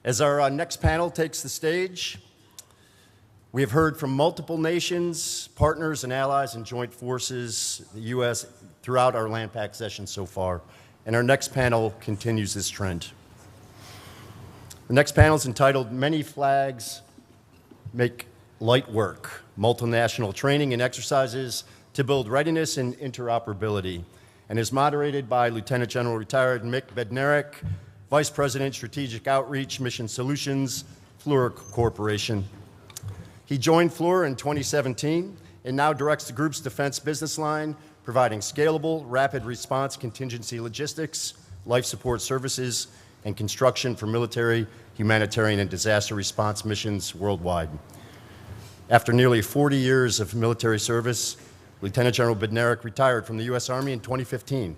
As our next panel takes the stage, we have heard from multiple nations, partners and allies and joint forces, the U.S., throughout our Land Pact session so far, and our next panel continues this trend. The next panel is entitled Many Flags Make Light Work, Multinational Training and Exercises to Build Readiness and Interoperability, and is moderated by Lieutenant General Retired Mick Bednarek, Vice President, Strategic Outreach, Mission Solutions, Fluor Corporation. He joined Fluor in 2017 and now directs the group's defense business line, providing scalable, rapid response contingency logistics, life support services, and construction for military, humanitarian, and disaster response missions worldwide. After nearly 40 years of military service, Lieutenant General Bednarek retired from the U.S. Army in 2015.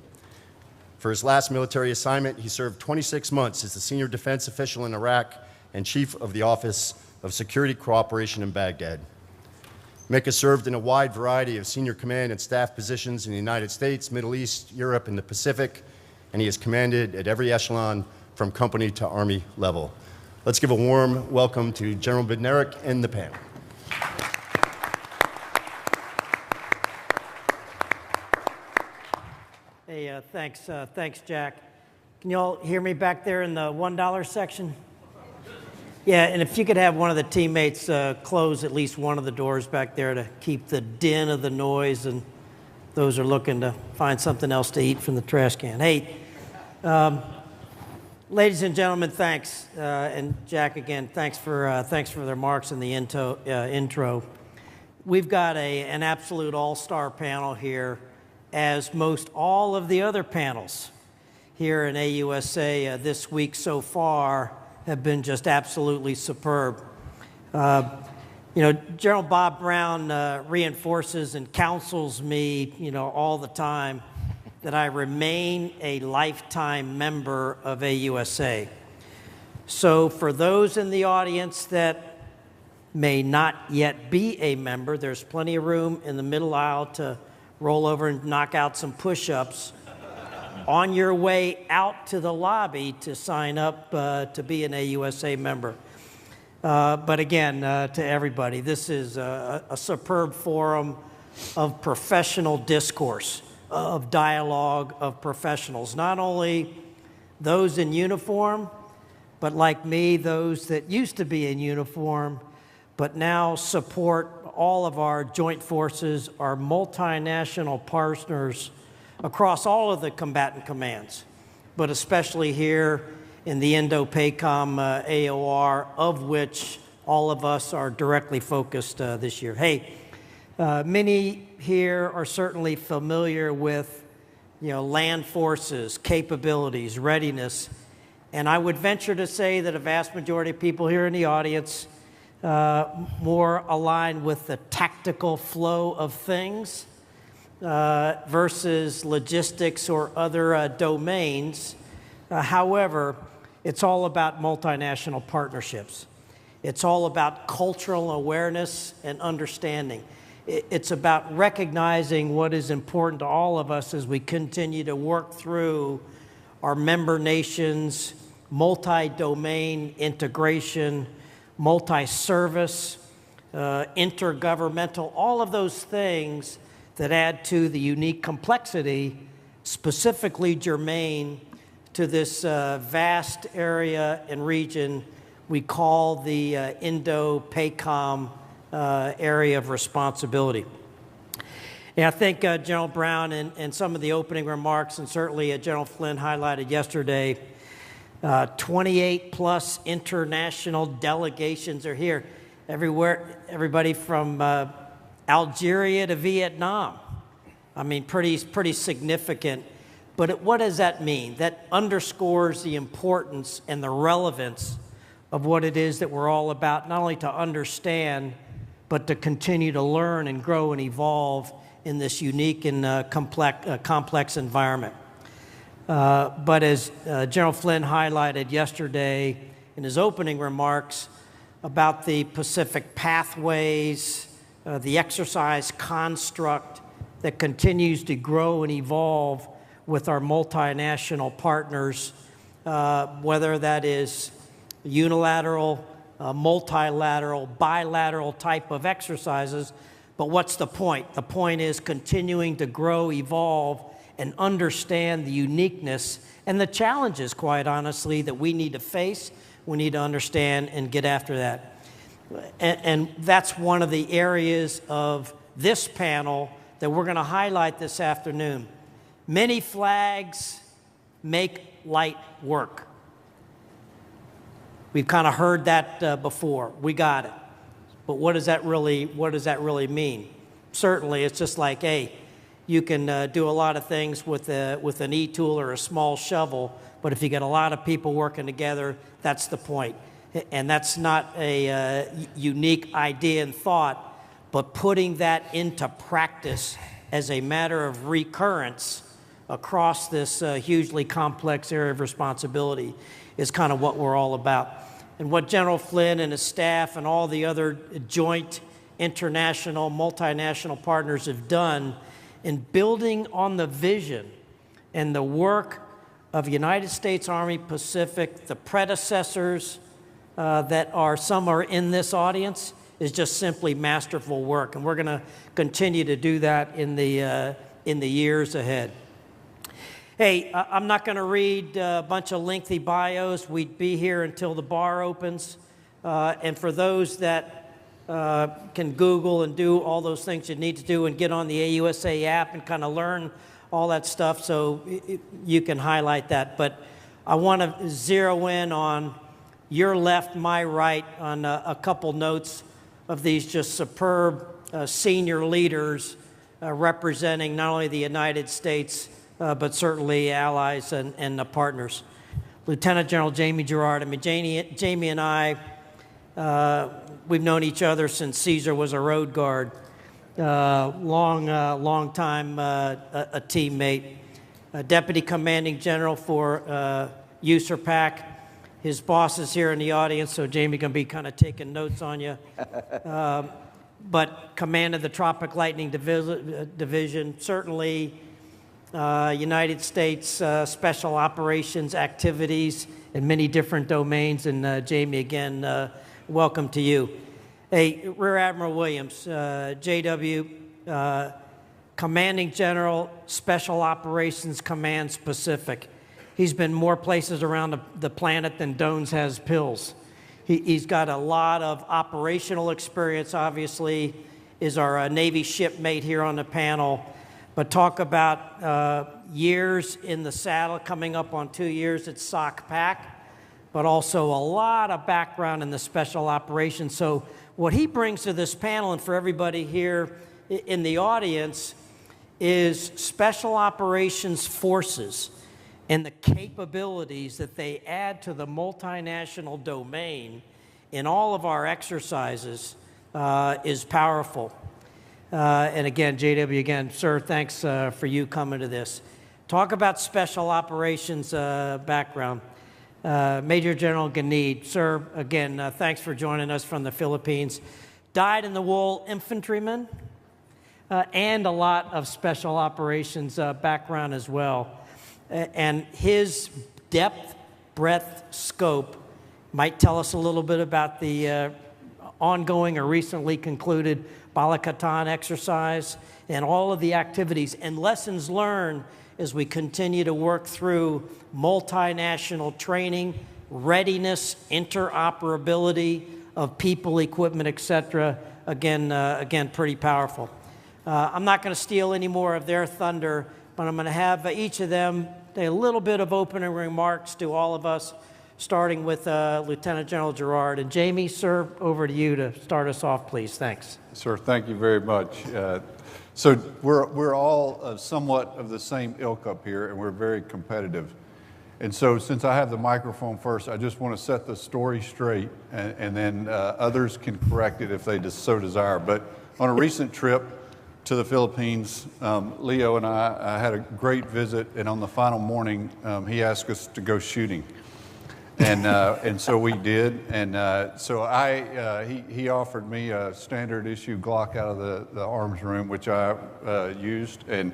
For his last military assignment, he served 26 months as the senior defense official in Iraq and chief of the Office of Security Cooperation in Baghdad. Mick has served in a wide variety of senior command and staff positions in the United States, Middle East, Europe, and the Pacific, and he has commanded at every echelon from company to Army level. Let's give a warm welcome to General Bednarek and the panel. Hey, thanks, Jack. Can you all hear me back there in the $1 section? Yeah, and if you could have one of the teammates close at least one of the doors back there to keep the din of the noise and those are looking to find something else to eat from the trash can. Hey, ladies and gentlemen, thanks, and Jack again, thanks for the remarks in the intro. We've got an absolute all-star panel here, as most all of the other panels here in AUSA this week so far have been just absolutely superb. General Bob Brown reinforces and counsels me, all the time that I remain a lifetime member of AUSA. So for those in the audience that may not yet be a member, there's plenty of room in the middle aisle to roll over and knock out some push-ups on your way out to the lobby to sign up to be an AUSA member. But again, to everybody, this is a superb forum of professional discourse, of dialogue of professionals, not only those in uniform, but like me, those that used to be in uniform, but now support all of our joint forces, our multinational partners across all of the combatant commands, but especially here in the Indo-PACOM AOR, of which all of us are directly focused this year. Hey, many here are certainly familiar with, land forces, capabilities, readiness, and I would venture to say that a vast majority of people here in the audience more aligned with the tactical flow of things versus logistics or other domains. However, it's all about multinational partnerships. It's all about cultural awareness and understanding. It's about recognizing what is important to all of us as we continue to work through our member nations, multi-domain integration, multi-service, intergovernmental, all of those things that add to the unique complexity, specifically germane to this vast area and region we call the Indo-PACOM area of responsibility. And I think General Brown and some of the opening remarks, and certainly General Flynn highlighted yesterday, 28 plus international delegations are here. Everywhere, everybody from Algeria to Vietnam. I mean, pretty significant. But what does that mean? That underscores the importance and the relevance of what it is that we're all about, not only to understand, but to continue to learn and grow and evolve in this unique and complex environment. But as General Flynn highlighted yesterday in his opening remarks about the Pacific pathways, the exercise construct that continues to grow and evolve with our multinational partners, whether that is unilateral, multilateral, bilateral type of exercises. But what's the point? The point is continuing to grow, evolve, and understand the uniqueness and the challenges, quite honestly, that we need to face, we need to understand and get after that. And that's one of the areas of this panel that we're going to highlight this afternoon. Many flags make light work. We've kind of heard that before. We got it. But what does that really mean? Certainly, it's just like, hey, you can do a lot of things with an e-tool or a small shovel, but if you get a lot of people working together, that's the point. And that's not a unique idea and thought, but putting that into practice as a matter of recurrence across this hugely complex area of responsibility is kind of what we're all about. And what General Flynn and his staff and all the other joint international, multinational partners have done in building on the vision and the work of United States Army Pacific, the predecessors some are in this audience, is just simply masterful work. And we're going to continue to do that in the years ahead. Hey, I'm not going to read a bunch of lengthy bios. We'd be here until the bar opens. And for those that can Google and do all those things you need to do and get on the AUSA app and kind of learn all that stuff, so you can highlight that. But I want to zero in on your left, my right, on a couple notes of these just superb senior leaders representing not only the United States, but certainly allies and the partners. Lieutenant General Jamie Gerard. I mean, Jamie and I, we've known each other since Caesar was a road guard. Long time a teammate. Deputy Commanding General for USERPAC. His boss is here in the audience, so Jamie can be kind of taking notes on you. But commanded the Tropic Lightning Division, certainly United States Special Operations activities in many different domains. And Jamie, again, welcome to you. Hey, Rear Admiral Williams, JW, Commanding General, Special Operations Command Pacific. He's been more places around the planet than Dones has pills. He's got a lot of operational experience, obviously, is our Navy shipmate here on the panel. But talk about years in the saddle, coming up on 2 years at SOCPAC, but also a lot of background in the special operations. So what he brings to this panel, and for everybody here in the audience, is special operations forces and the capabilities that they add to the multinational domain in all of our exercises is powerful. And again, JW, again, sir, thanks for you coming to this. Talk about special operations background. Major General Ganid, sir, again, thanks for joining us from the Philippines. Dyed-in-the-wool infantryman and a lot of special operations background as well. And his depth, breadth, scope might tell us a little bit about the ongoing or recently concluded Balakatan exercise and all of the activities and lessons learned as we continue to work through multinational training, readiness, interoperability of people, equipment, etc. Again, pretty powerful. I'm not going to steal any more of their thunder, but I'm going to have each of them say a little bit of opening remarks to all of us, starting with Lieutenant General Gerard. And Jamie, sir, over to you to start us off, please. Thanks. Sir, thank you very much. So we're all somewhat of the same ilk up here, and we're very competitive. And so since I have the microphone first, I just want to set the story straight, and then others can correct it if they so desire. But on a recent trip to the Philippines, Leo and I had a great visit, and on the final morning, he asked us to go shooting. And so we did, and so he offered me a standard issue Glock out of the arms room, which I used, and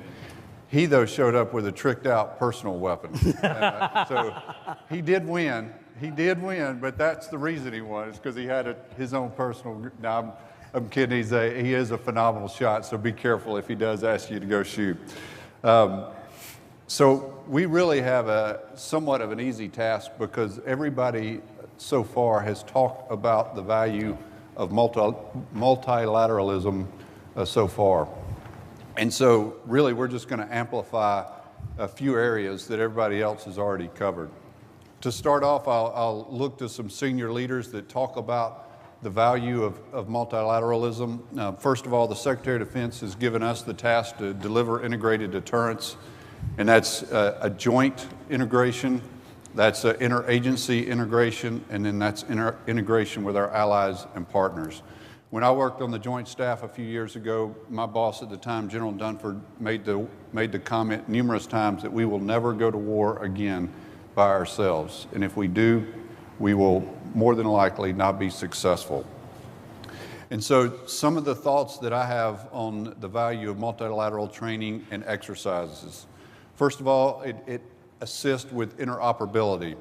he though showed up with a tricked out personal weapon. So he did win, he did win, but that's the reason he won. It's because he had his own personal. Now, I'm kidding. He is a phenomenal shot, so be careful if he does ask you to go shoot. So we really have somewhat of an easy task because everybody so far has talked about the value of multilateralism so far. And so really we're just going to amplify a few areas that everybody else has already covered. To start off, I'll look to some senior leaders that talk about the value of multilateralism. First of all, the Secretary of Defense has given us the task to deliver integrated deterrence, and that's a joint integration, that's an interagency integration, and then that's integration with our allies and partners. When I worked on the Joint Staff a few years ago, my boss at the time, General Dunford, made the comment numerous times that we will never go to war again by ourselves, and if we do, we will more than likely not be successful. And so some of the thoughts that I have on the value of multilateral training and exercises. First of all, it assists with interoperability.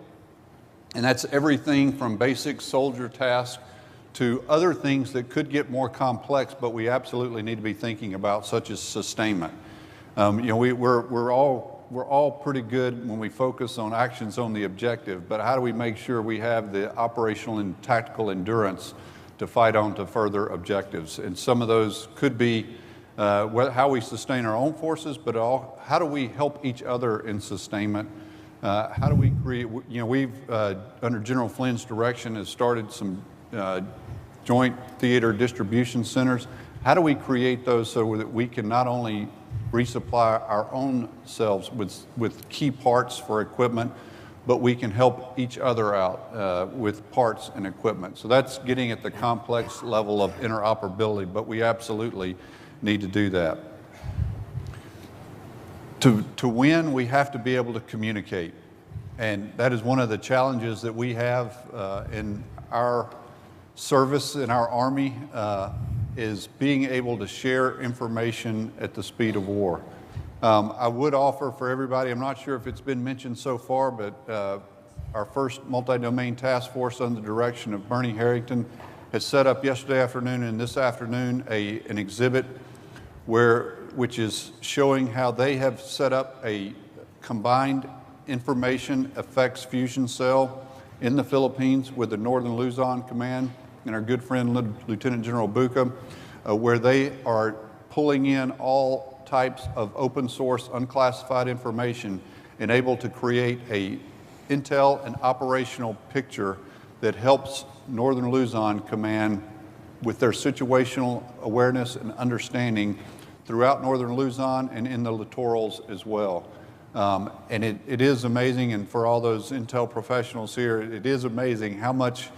And that's everything from basic soldier tasks to other things that could get more complex, but we absolutely need to be thinking about, such as sustainment. We're all pretty good when we focus on actions on the objective, but how do we make sure we have the operational and tactical endurance to fight on to further objectives? And some of those could be how we sustain our own forces, but how do we help each other in sustainment? How do we create, we've, under General Flynn's direction, has started some joint theater distribution centers. How do we create those so that we can not only resupply our own selves with key parts for equipment, but we can help each other out with parts and equipment. So that's getting at the complex level of interoperability, but we absolutely need to do that. To win, we have to be able to communicate. And that is one of the challenges that we have in our service in our Army, is being able to share information at the speed of war. I would offer for everybody, I'm not sure if it's been mentioned so far, but our first multi-domain task force under the direction of Bernie Harrington has set up yesterday afternoon and this afternoon an exhibit which is showing how they have set up a combined information effects fusion cell in the Philippines with the Northern Luzon Command and our good friend Lieutenant General Buca, where they are pulling in all types of open source unclassified information and able to create a intel and operational picture that helps Northern Luzon Command with their situational awareness and understanding throughout Northern Luzon and in the littorals as well. And it is amazing, and for all those intel professionals here, it is amazing how much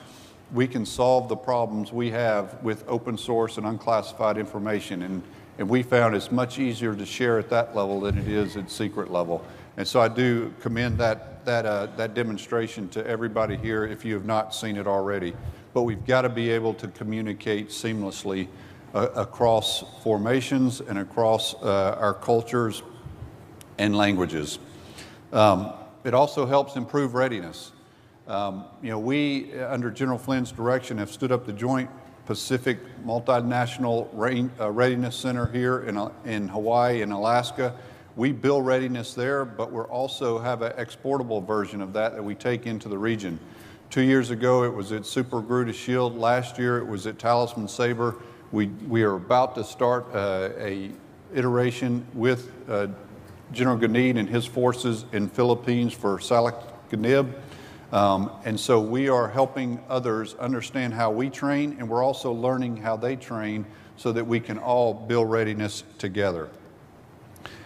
we can solve the problems we have with open source and unclassified information. And we found it's much easier to share at that level than it is at secret level. And so I do commend that demonstration to everybody here if you have not seen it already. But we've got to be able to communicate seamlessly across formations and across our cultures and languages. It also helps improve readiness. We, under General Flynn's direction, have stood up the Joint Pacific Multinational Readiness Center here in Hawaii and Alaska. We build readiness there, but we also have an exportable version of that we take into the region. 2 years ago, it was at Super Gruta Shield. Last year, it was at Talisman Sabre. We are about to start a iteration with General Ganid and his forces in Philippines for Salak Ganib. And so we are helping others understand how we train, and we're also learning how they train so that we can all build readiness together.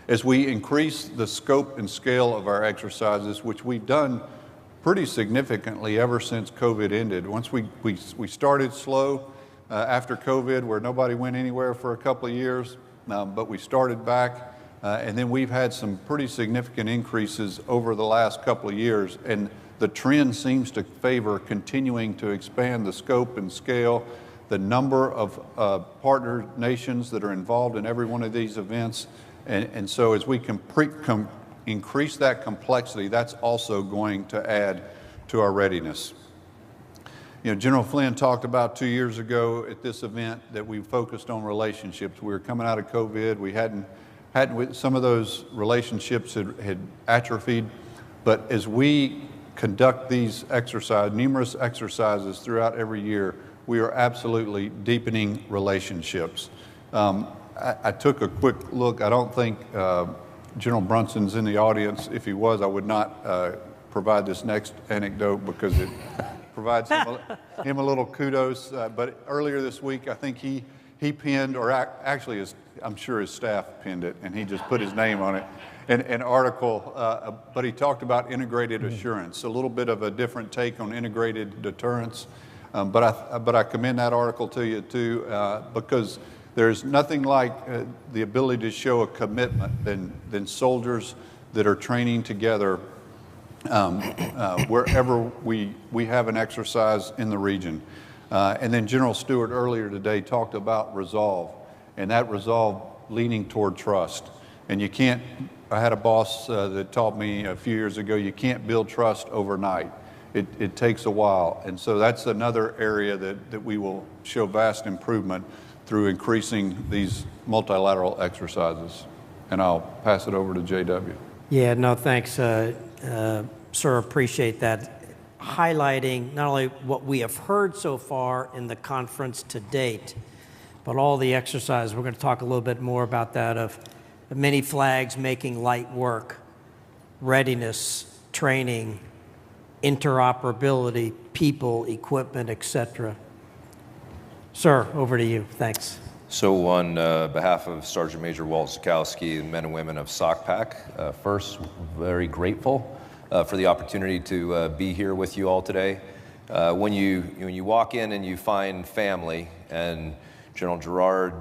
As we increase the scope and scale of our exercises, which we've done pretty significantly ever since COVID ended. Once we started slow after COVID, where nobody went anywhere for a couple of years, but we started back, and then we've had some pretty significant increases over the last couple of years. And the trend seems to favor continuing to expand the scope and scale, the number of partner nations that are involved in every one of these events. And so as we can increase that complexity, that's also going to add to our readiness. You know, General Flynn talked about 2 years ago at this event that we focused on relationships. We were coming out of COVID. We hadn't some of those relationships had atrophied. But as we conduct these numerous exercises throughout every year, we are absolutely deepening relationships. I took a quick look. I don't think General Brunson's in the audience. If he was, I would not provide this next anecdote because it provides him a little kudos. But earlier this week, I think he pinned, or actually I'm sure his staff pinned it, and he just put his name on it, an article, but he talked about integrated assurance, a little bit of a different take on integrated deterrence. But I commend that article to you too, because there's nothing like the ability to show a commitment than soldiers that are training together wherever we have an exercise in the region. And then General Stewart earlier today talked about resolve, and that resolve leaning toward trust. And you can't, I had a boss that taught me a few years ago, you can't build trust overnight. It takes a while. And so that's another area that we will show vast improvement through increasing these multilateral exercises. And I'll pass it over to JW. Yeah, no, thanks, sir, appreciate that. Highlighting not only what we have heard so far in the conference to date, but all the exercises. We're going to talk a little bit more about that, of many flags making light work, readiness, training, interoperability, people, equipment, etc. Sir, over to you. Thanks. So on behalf of Sergeant Major Walt Zukowski and men and women of SOCPAC, first, very grateful for the opportunity to be here with you all today. When you walk in and you find family, and General Gerard,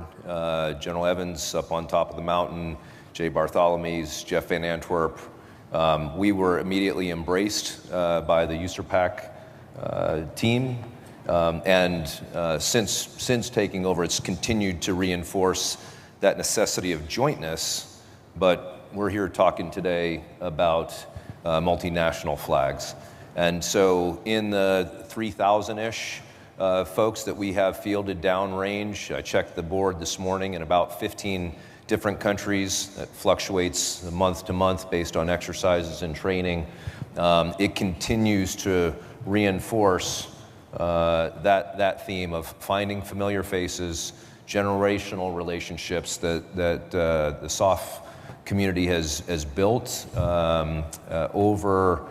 General Evans up on top of the mountain, Jay Bartholomew's, Jeff Van Antwerp, we were immediately embraced by the USERPAC team. Since taking over, it's continued to reinforce that necessity of jointness, but we're here talking today about multinational flags. And so in the 3,000-ish folks that we have fielded downrange, I checked the board this morning, in about 15 different countries. That fluctuates month to month based on exercises and training. It continues to reinforce that theme of finding familiar faces, generational relationships that the SOF community has built over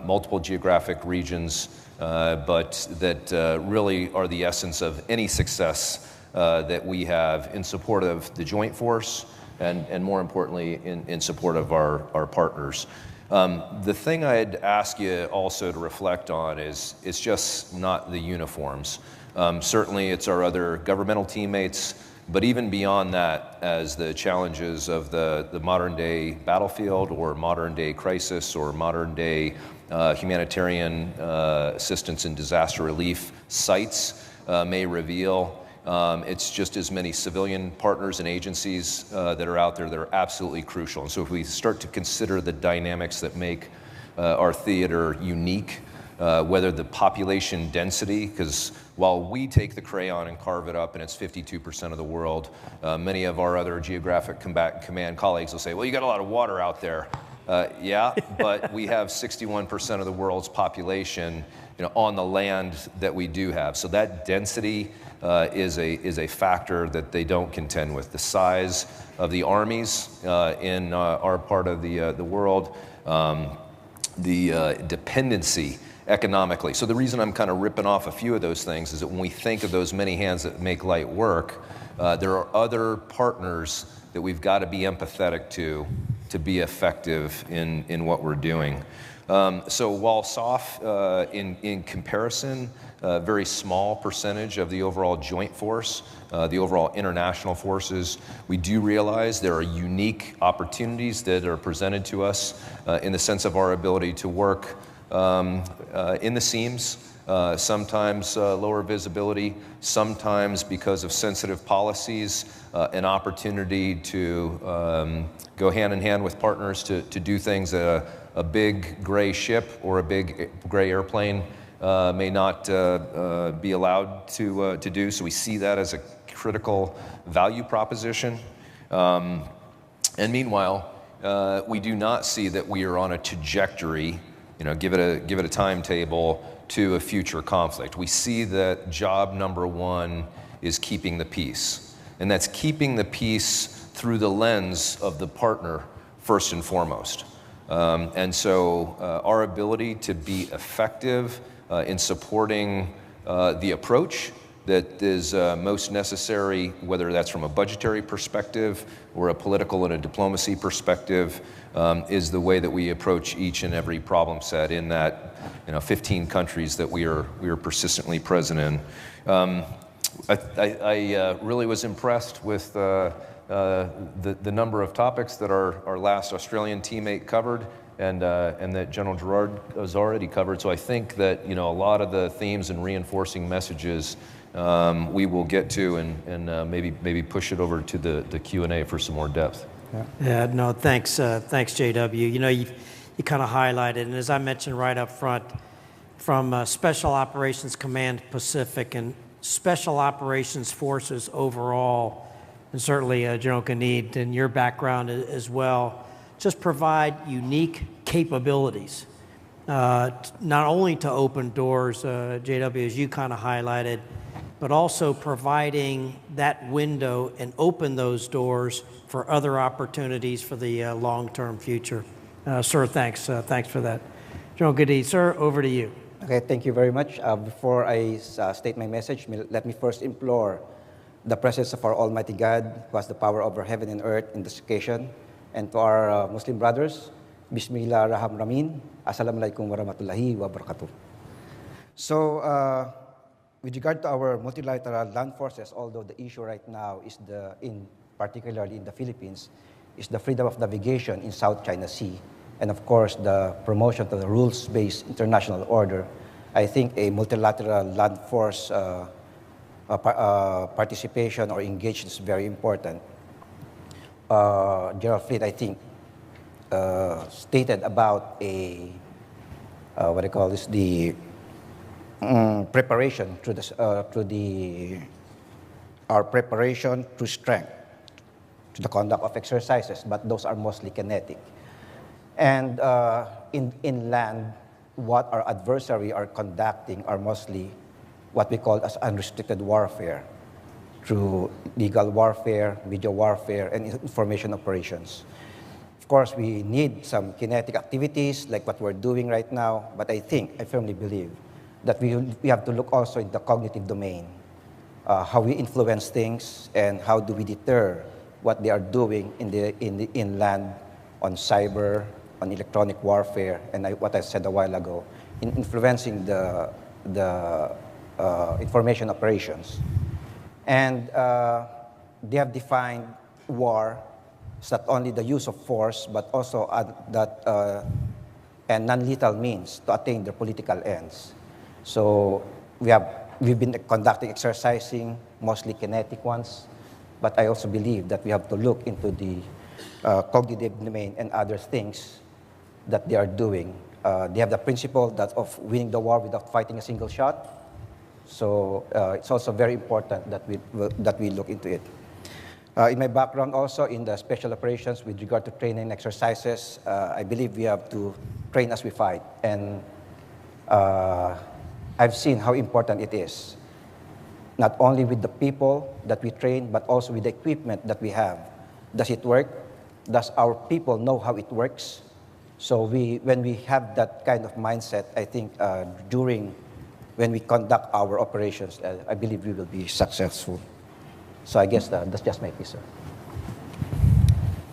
multiple geographic regions, but that really are the essence of any success that we have in support of the Joint Force and more importantly, in support of our partners. The thing I'd ask you also to reflect on is it's just not the uniforms. Certainly it's our other governmental teammates, but even beyond that, as the challenges of the modern day battlefield or modern day crisis or modern day humanitarian assistance and disaster relief sites may reveal, it's just as many civilian partners and agencies that are out there that are absolutely crucial. And so if we start to consider the dynamics that make our theater unique, whether the population density, because while we take the crayon and carve it up and it's 52% of the world, many of our other geographic combatant command colleagues will say, well, you got a lot of water out there. Yeah, but we have 61% of the world's population, on the land that we do have. So that density is a factor that they don't contend with. The size of the armies in our part of the world, the dependency economically. So the reason I'm kind of ripping off a few of those things is that when we think of those many hands that make light work, there are other partners that we've got to be empathetic to be effective in what we're doing. So while SOF, in comparison, a very small percentage of the overall joint force, the overall international forces, we do realize there are unique opportunities that are presented to us in the sense of our ability to work in the seams sometimes lower visibility, sometimes because of sensitive policies, an opportunity to go hand in hand with partners to do things that a big gray ship or a big gray airplane may not be allowed to do. So we see that as a critical value proposition. And meanwhile, we do not see that we are on a trajectory, give it a timetable to a future conflict. We see that job number one is keeping the peace. And that's keeping the peace through the lens of the partner first and foremost. And so our ability to be effective in supporting the approach that is most necessary, whether that's from a budgetary perspective or a political and a diplomacy perspective, is the way that we approach each and every problem set in that 15 countries that we are persistently present in. I really was impressed with the number of topics that our last Australian teammate covered and that General Gerard has already covered. So I think that a lot of the themes and reinforcing messages we will get to and maybe push it over to the Q&A for some more depth. Yeah, no, thanks, JW. You kind of highlighted, and as I mentioned right up front, from Special Operations Command Pacific and Special Operations Forces overall, and certainly General Khalid and your background as well, just provide unique capabilities, not only to open doors, JW, as you kind of highlighted, but also providing that window and open those doors for other opportunities for the long-term future. Sir, thanks for that. General Khalid, sir, over to you. Okay, thank you very much. Before I state my message, let me first implore the presence of our Almighty God, who has the power over heaven and earth in this occasion, and to our Muslim brothers, Bismillah Rahman Rahim, Assalamualaikum warahmatullahi wabarakatuh. So, with regard to our multilateral land forces, although the issue right now is particularly in the Philippines, is the freedom of navigation in South China Sea, and of course the promotion of the rules-based international order, I think a multilateral land force participation or engagement is very important. General Fleet, I think, stated about the preparation our preparation through strength, to the conduct of exercises, but those are mostly kinetic. And in land, what our adversary are conducting are mostly what we call as unrestricted warfare, through legal warfare, video warfare, and information operations. Of course, we need some kinetic activities like what we're doing right now, but I firmly believe that we have to look also in the cognitive domain, how we influence things and how do we deter what they are doing in the inland, on cyber, on electronic warfare, and what I said a while ago, in influencing the information operations. And they have defined war as not only the use of force, but also and non-lethal means to attain their political ends. So we've been conducting exercising, mostly kinetic ones, but I also believe that we have to look into the cognitive domain and other things that they are doing. They have the principle of winning the war without fighting a single shot. So it's also very important that we look into it. In my background also in the special operations with regard to training and exercises, I believe we have to train as we fight. And I've seen how important it is, not only with the people that we train, but also with the equipment that we have. Does it work? Does our people know how it works? So when we have that kind of mindset, I think when we conduct our operations, I believe we will be successful. So I guess that's just my piece, sir.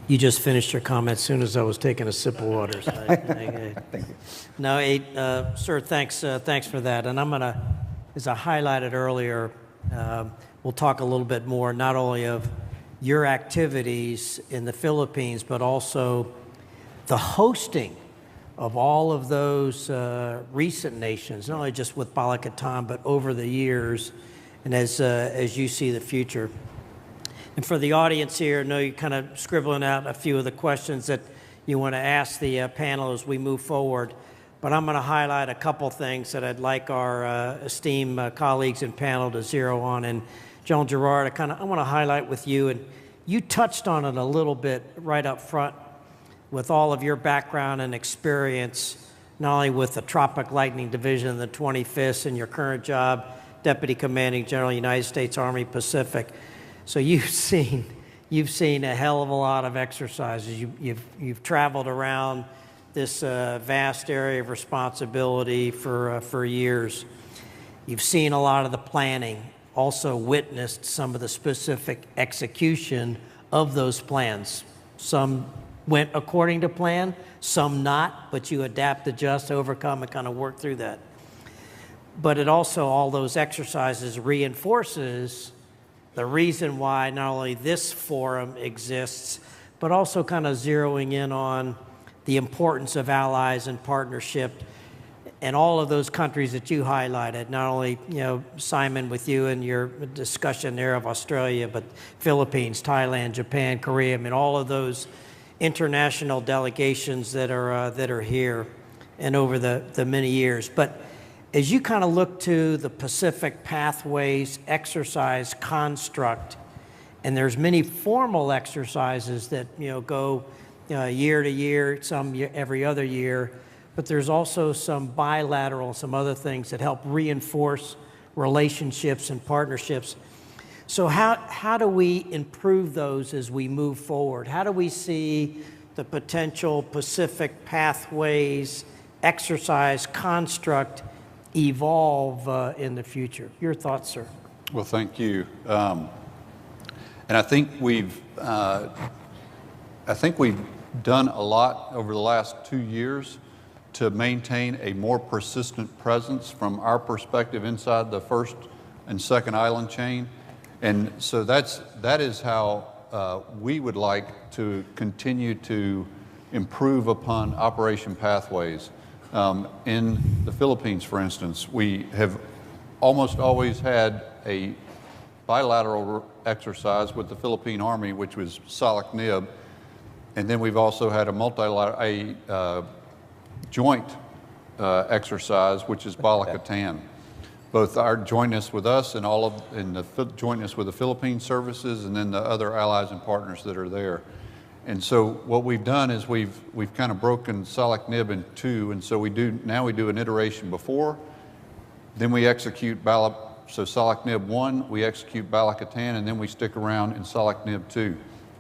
You just finished your comment as soon as I was taking a sip of water. So Thank you. No, sir, thanks for that. And I'm going to, as I highlighted earlier, we'll talk a little bit more not only of your activities in the Philippines, but also the hosting of all of those recent nations, not only just with Balakatan, but over the years, and as you see the future. And for the audience here, I know you're kind of scribbling out a few of the questions that you want to ask the panel as we move forward. But I'm going to highlight a couple things that I'd like our esteemed colleagues and panel to zero on. And John Gerard, I want to highlight with you, and you touched on it a little bit right up front with all of your background and experience, not only with the Tropic Lightning Division of the 25th and your current job, Deputy Commanding General, United States Army Pacific. So you've seen a hell of a lot of exercises. You've traveled around this vast area of responsibility for years. You've seen a lot of the planning, also witnessed some of the specific execution of those plans. Some went according to plan, some not, but you adapt, adjust, overcome, and kind of work through that. But it also, all those exercises reinforces the reason why not only this forum exists, but also kind of zeroing in on the importance of allies and partnership and all of those countries that you highlighted, not only, Simon, with you and your discussion there of Australia, but Philippines, Thailand, Japan, Korea, all of those international delegations that are here and over the many years. But as you kind of look to the Pacific Pathways exercise construct, and there's many formal exercises that go year to year, some every other year, but there's also some bilateral, some other things that help reinforce relationships and partnerships. So how do we improve those as we move forward? How do we see the potential Pacific Pathways exercise construct evolve in the future? Your thoughts, sir? Well, thank you. And I think we've done a lot over the last 2 years to maintain a more persistent presence from our perspective inside the first and second island chain. And so that is how we would like to continue to improve upon Operation Pathways. In the Philippines, for instance, we have almost always had a bilateral exercise with the Philippine Army, which was SALAC-NIB, and then we've also had a joint exercise, which is Balakatan. Both our jointness with us and the jointness with the Philippine services, and then the other allies and partners that are there. And so what we've done is we've kind of broken SALAC-NIB in two, and so we do an iteration before, then we execute so SALAC-NIB 1, we execute Balakatan, and then we stick around in SALAC-NIB 2.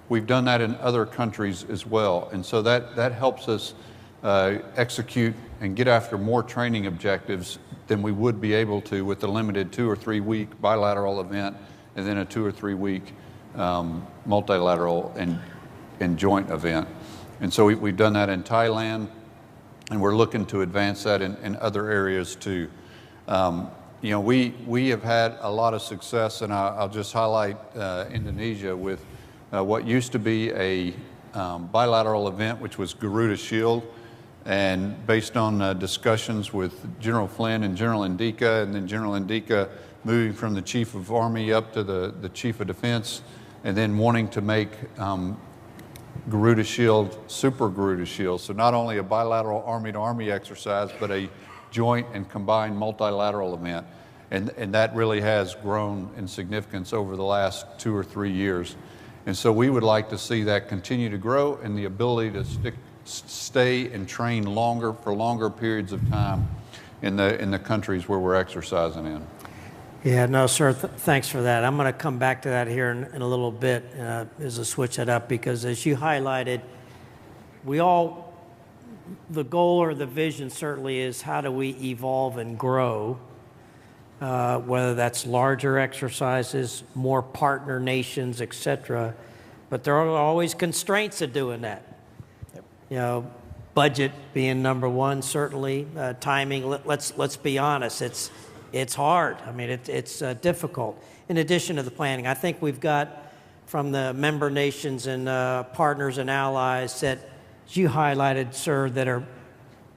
We've done that in other countries as well, and so that helps us execute and get after more training objectives than we would be able to with the limited 2 or 3 week bilateral event, and then a 2 or 3 week multilateral and joint event. And so we've done that in Thailand, and we're looking to advance that in other areas too. We have had a lot of success, and I'll just highlight Indonesia with what used to be a bilateral event, which was Garuda Shield. And based on discussions with General Flynn and General Indika, and then General Indika moving from the Chief of Army up to the Chief of Defense, and then wanting to make Garuda Shield Super Garuda Shield. So not only a bilateral Army-to-Army exercise, but a joint and combined multilateral event. And that really has grown in significance over the last 2 or 3 years. And so we would like to see that continue to grow, and the ability to stay and train for longer periods of time in the countries where we're exercising in. Yeah, no, sir, thanks for that. I'm going to come back to that here in a little bit as I switch it up, because as you highlighted, the goal or the vision certainly is how do we evolve and grow, whether that's larger exercises, more partner nations, et cetera. But there are always constraints of doing that. Budget being number one, certainly. Timing, let's be honest, it's hard. It's difficult. In addition to the planning, I think we've got from the member nations and partners and allies that you highlighted, sir, that are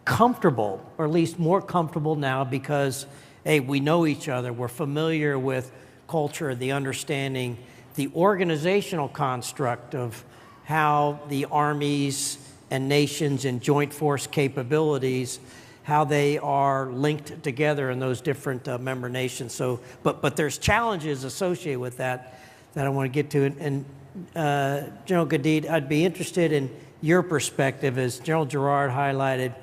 comfortable, or at least more comfortable now because, hey, we know each other, we're familiar with culture, the understanding, the organizational construct of how the armies and nations and joint force capabilities, how they are linked together in those different member nations. So, but there's challenges associated with that I want to get to. And General Gadid, I'd be interested in your perspective, as General Gerard highlighted,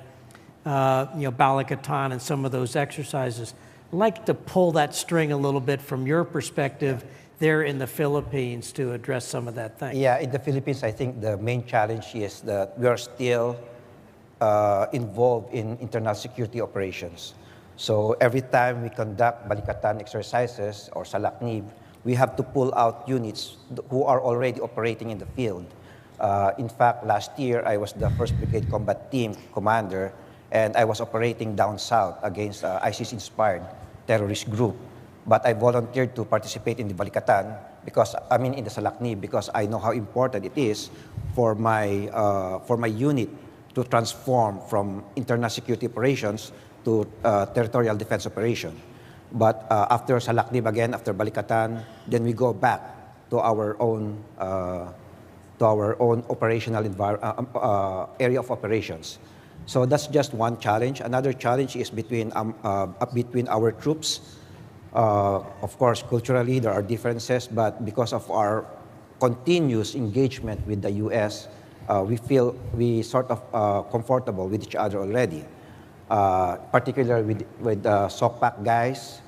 Balikatan and some of those exercises. I'd like to pull that string a little bit from your perspective there in the Philippines to address some of that. Thanks. Yeah, in the Philippines, I think the main challenge is that we are still involved in internal security operations. So every time we conduct Balikatan exercises or Salaknib, we have to pull out units who are already operating in the field. In fact, last year, I was the 1st Brigade Combat Team commander, and I was operating down south against ISIS-inspired terrorist group. But I volunteered to participate in the Balikatan in the Salaknib, because I know how important it is for my unit to transform from internal security operations to territorial defense operation. But after Salaknib again, after Balikatan, then we go back to our own operational area of operations. So that's just one challenge. Another challenge is between our troops. Of course, culturally there are differences, but because of our continuous engagement with the U.S., we sort of comfortable with each other already. Particularly with the SOCPAC guys.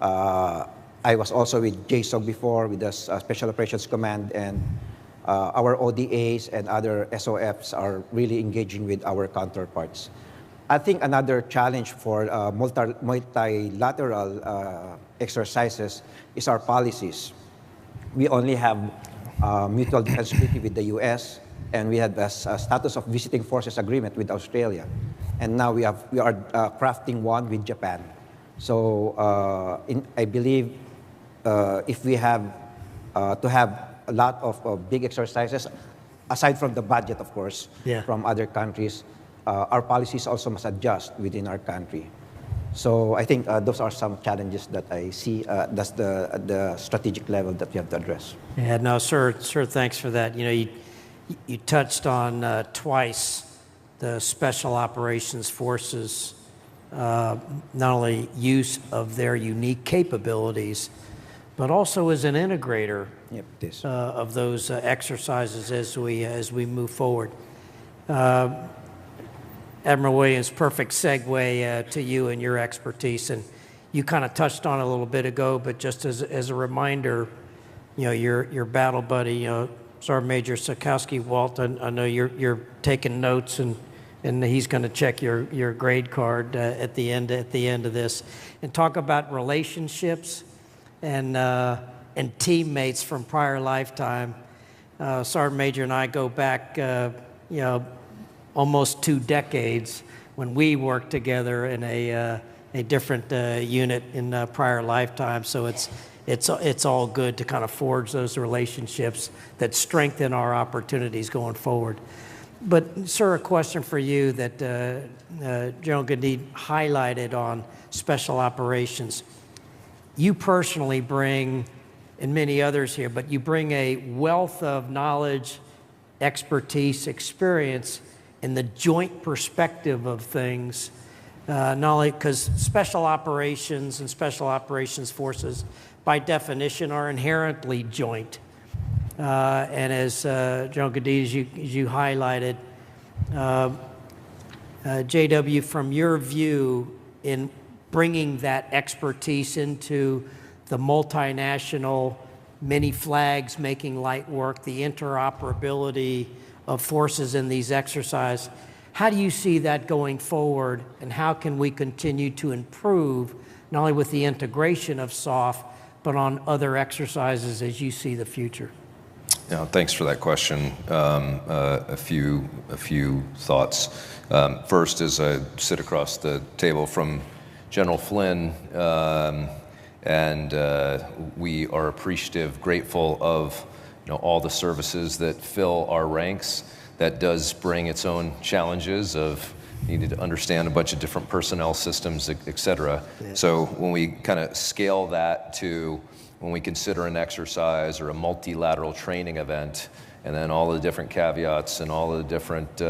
I was also with JSOC before, with the Special Operations Command, and our ODAs and other SOFs are really engaging with our counterparts. I think another challenge for multilateral exercises is our policies. We only have mutual defense treaty with the U.S., and we had the status of visiting forces agreement with Australia. And now we are crafting one with Japan. So I believe if we have to have a lot of big exercises, aside from the budget, of course, from other countries, our policies also must adjust within our country. So I think those are some challenges that I see. That's the strategic level that we have to address. Yeah, no, sir, thanks for that. You touched on twice the Special Operations Forces, not only use of their unique capabilities, but also as an integrator of those exercises as we move forward. Admiral Williams, perfect segue to you and your expertise, and you kind of touched on it a little bit ago, but just as a reminder, your battle buddy, Sergeant Major Sikowski-Walt, I know you're taking notes, and he's going to check your grade card at the end of this, and talk about relationships and teammates from prior lifetime. Sergeant Major and I go back, almost 2 decades when we worked together in a different unit in prior lifetime. So it's all good to kind of forge those relationships that strengthen our opportunities going forward. But, sir, a question for you that General Gadid highlighted on special operations. You personally bring, and many others here, but you bring a wealth of knowledge, expertise, experience in the joint perspective of things, not only because special operations and special operations forces, by definition, are inherently joint. And as General Gadid, as you highlighted, JW, from your view in bringing that expertise into the multinational, many flags making light work, the interoperability of forces in these exercises, how do you see that going forward, and how can we continue to improve, not only with the integration of SOF, but on other exercises as you see the future? Yeah, thanks for that question. A few thoughts. First, as I sit across the table from General Flynn, and we are appreciative, grateful of all the services that fill our ranks. That does bring its own challenges of You need to understand a bunch of different personnel systems, et cetera. Yeah. So when we kind of scale that to when we consider an exercise or a multilateral training event, and then all the different caveats and all the different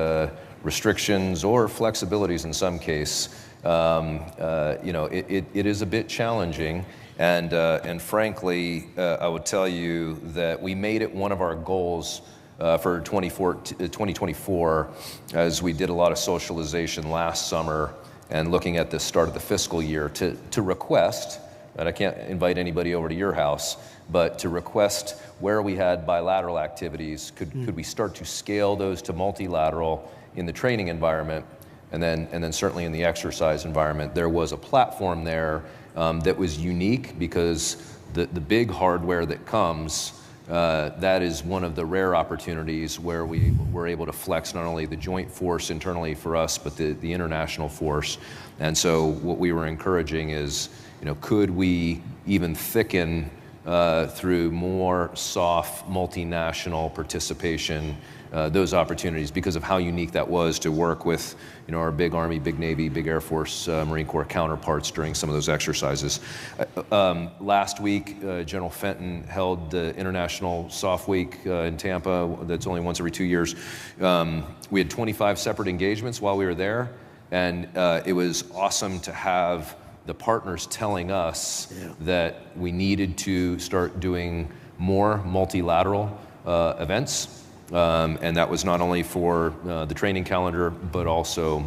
restrictions or flexibilities in some case, it is a bit challenging. And frankly, I would tell you that we made it one of our goals for 2024, as we did a lot of socialization last summer and looking at the start of the fiscal year, to request, and I can't invite anybody over to your house, but to request where we had bilateral activities, could we start to scale those to multilateral in the training environment, and then certainly in the exercise environment. There was a platform there that was unique because the big hardware that comes, that is one of the rare opportunities where we were able to flex not only the joint force internally for us, but the international force. And so what we were encouraging is, could we even thicken through more soft multinational participation, those opportunities, because of how unique that was to work with our big Army, big Navy, big Air Force, Marine Corps counterparts during some of those exercises. Last week, General Fenton held the International Soft Week in Tampa. That's only once every 2 years. We had 25 separate engagements while we were there, and it was awesome to have the partners telling us that we needed to start doing more multilateral events. And that was not only for the training calendar, but also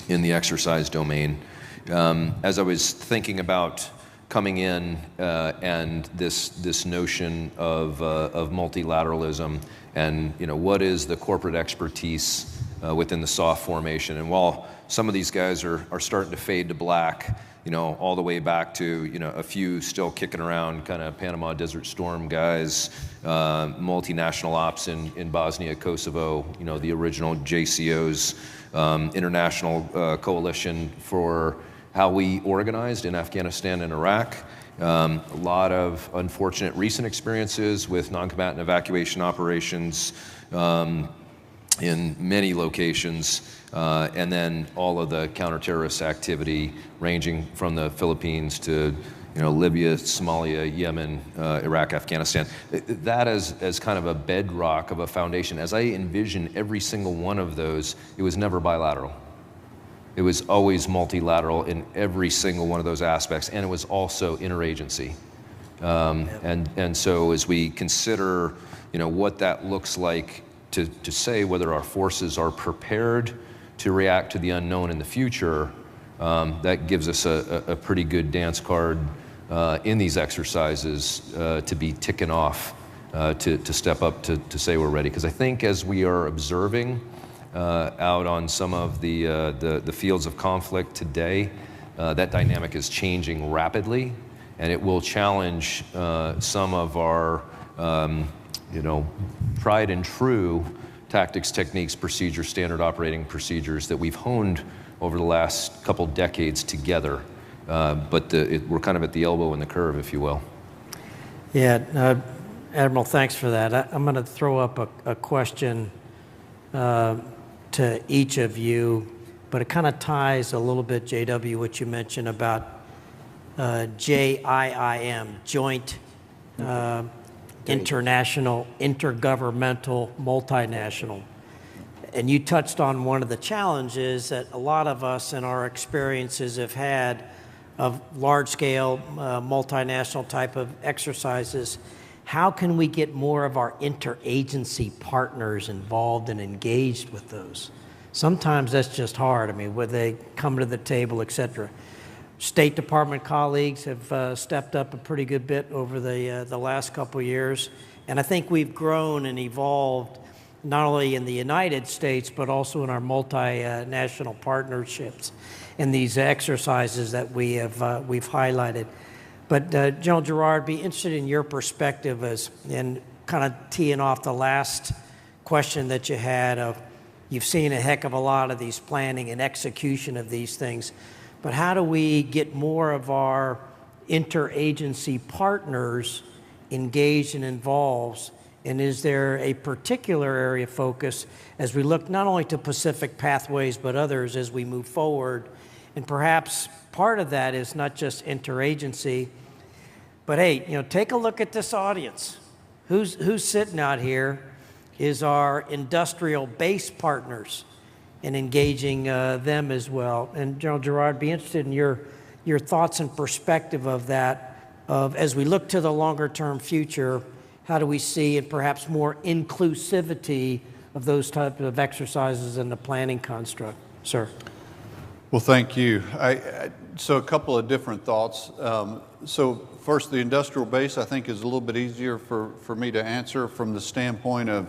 in the exercise domain. As I was thinking about coming in and this notion of multilateralism, and what is the corporate expertise within the SOF formation, and while some of these guys are starting to fade to black, all the way back to, a few still kicking around, kind of Panama Desert Storm guys, multinational ops in Bosnia, Kosovo, the original JCOs, international coalition for how we organized in Afghanistan and Iraq. A lot of unfortunate recent experiences with non-combatant evacuation operations in many locations. And then all of the counter-terrorist activity ranging from the Philippines to Libya, Somalia, Yemen, Iraq, Afghanistan. That as kind of a bedrock of a foundation. As I envision every single one of those, it was never bilateral. It was always multilateral in every single one of those aspects, and it was also interagency. And so as we consider what that looks like to say whether our forces are prepared to react to the unknown in the future, that gives us a pretty good dance card in these exercises to be ticking off to step up to say we're ready. Because I think as we are observing out on some of the fields of conflict today, that dynamic is changing rapidly, and it will challenge some of our tried and true tactics, techniques, procedures, standard operating procedures that we've honed over the last couple decades together. But we're kind of at the elbow in the curve, if you will. Yeah, Admiral, thanks for that. I'm going to throw up a question to each of you, but it kind of ties a little bit, JW, what you mentioned about JIIM, Joint International, Intergovernmental, Multinational. And you touched on one of the challenges that a lot of us in our experiences have had of large-scale multinational type of exercises. How can we get more of our interagency partners involved and engaged with those? Sometimes that's just hard. I mean, where they come to the table, et cetera. State Department colleagues have stepped up a pretty good bit over the last couple of years. And I think we've grown and evolved not only in the United States, but also in our multinational partnerships in these exercises that we've highlighted. But General Gerard, be interested in your perspective and kind of teeing off the last question that you had of, you've seen a heck of a lot of these planning and execution of these things. But how do we get more of our interagency partners engaged and involved And is there a particular area of focus as we look not only to Pacific Pathways, but others as we move forward? And perhaps part of that is not just interagency, but hey, take a look at this audience. Who's sitting out here is our industrial base partners and engaging them as well. And General Gerard, be interested in your thoughts and perspective of that, of as we look to the longer term future, how do we see and perhaps more inclusivity of those types of exercises in the planning construct? Sir. Well, thank you. So a couple of different thoughts. So first, the industrial base, I think, is a little bit easier for me to answer from the standpoint of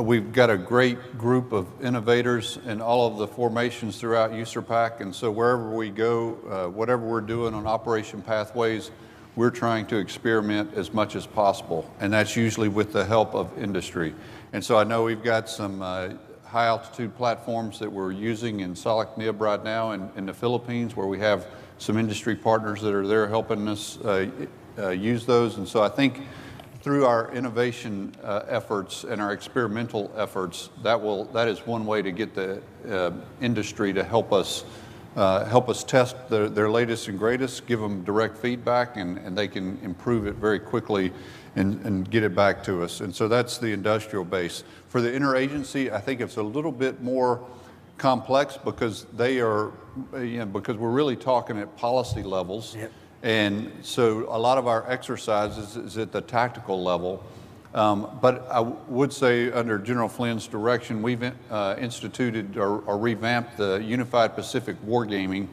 we've got a great group of innovators in all of the formations throughout USERPAC, and so wherever we go, whatever we're doing on Operation Pathways, we're trying to experiment as much as possible, and that's usually with the help of industry. And so I know we've got some high-altitude platforms that we're using in Salak Nib right now in the Philippines, where we have some industry partners that are there helping us use those. And so I think through our innovation efforts and our experimental efforts, that is one way to get the industry to help us test their latest and greatest, give them direct feedback, and they can improve it very quickly and get it back to us. And so that's the industrial base. For the interagency, I think it's a little bit more complex because because we're really talking at policy levels. Yep. And so a lot of our exercises is at the tactical level. But I would say under General Flynn's direction, we've instituted or revamped the Unified Pacific Wargaming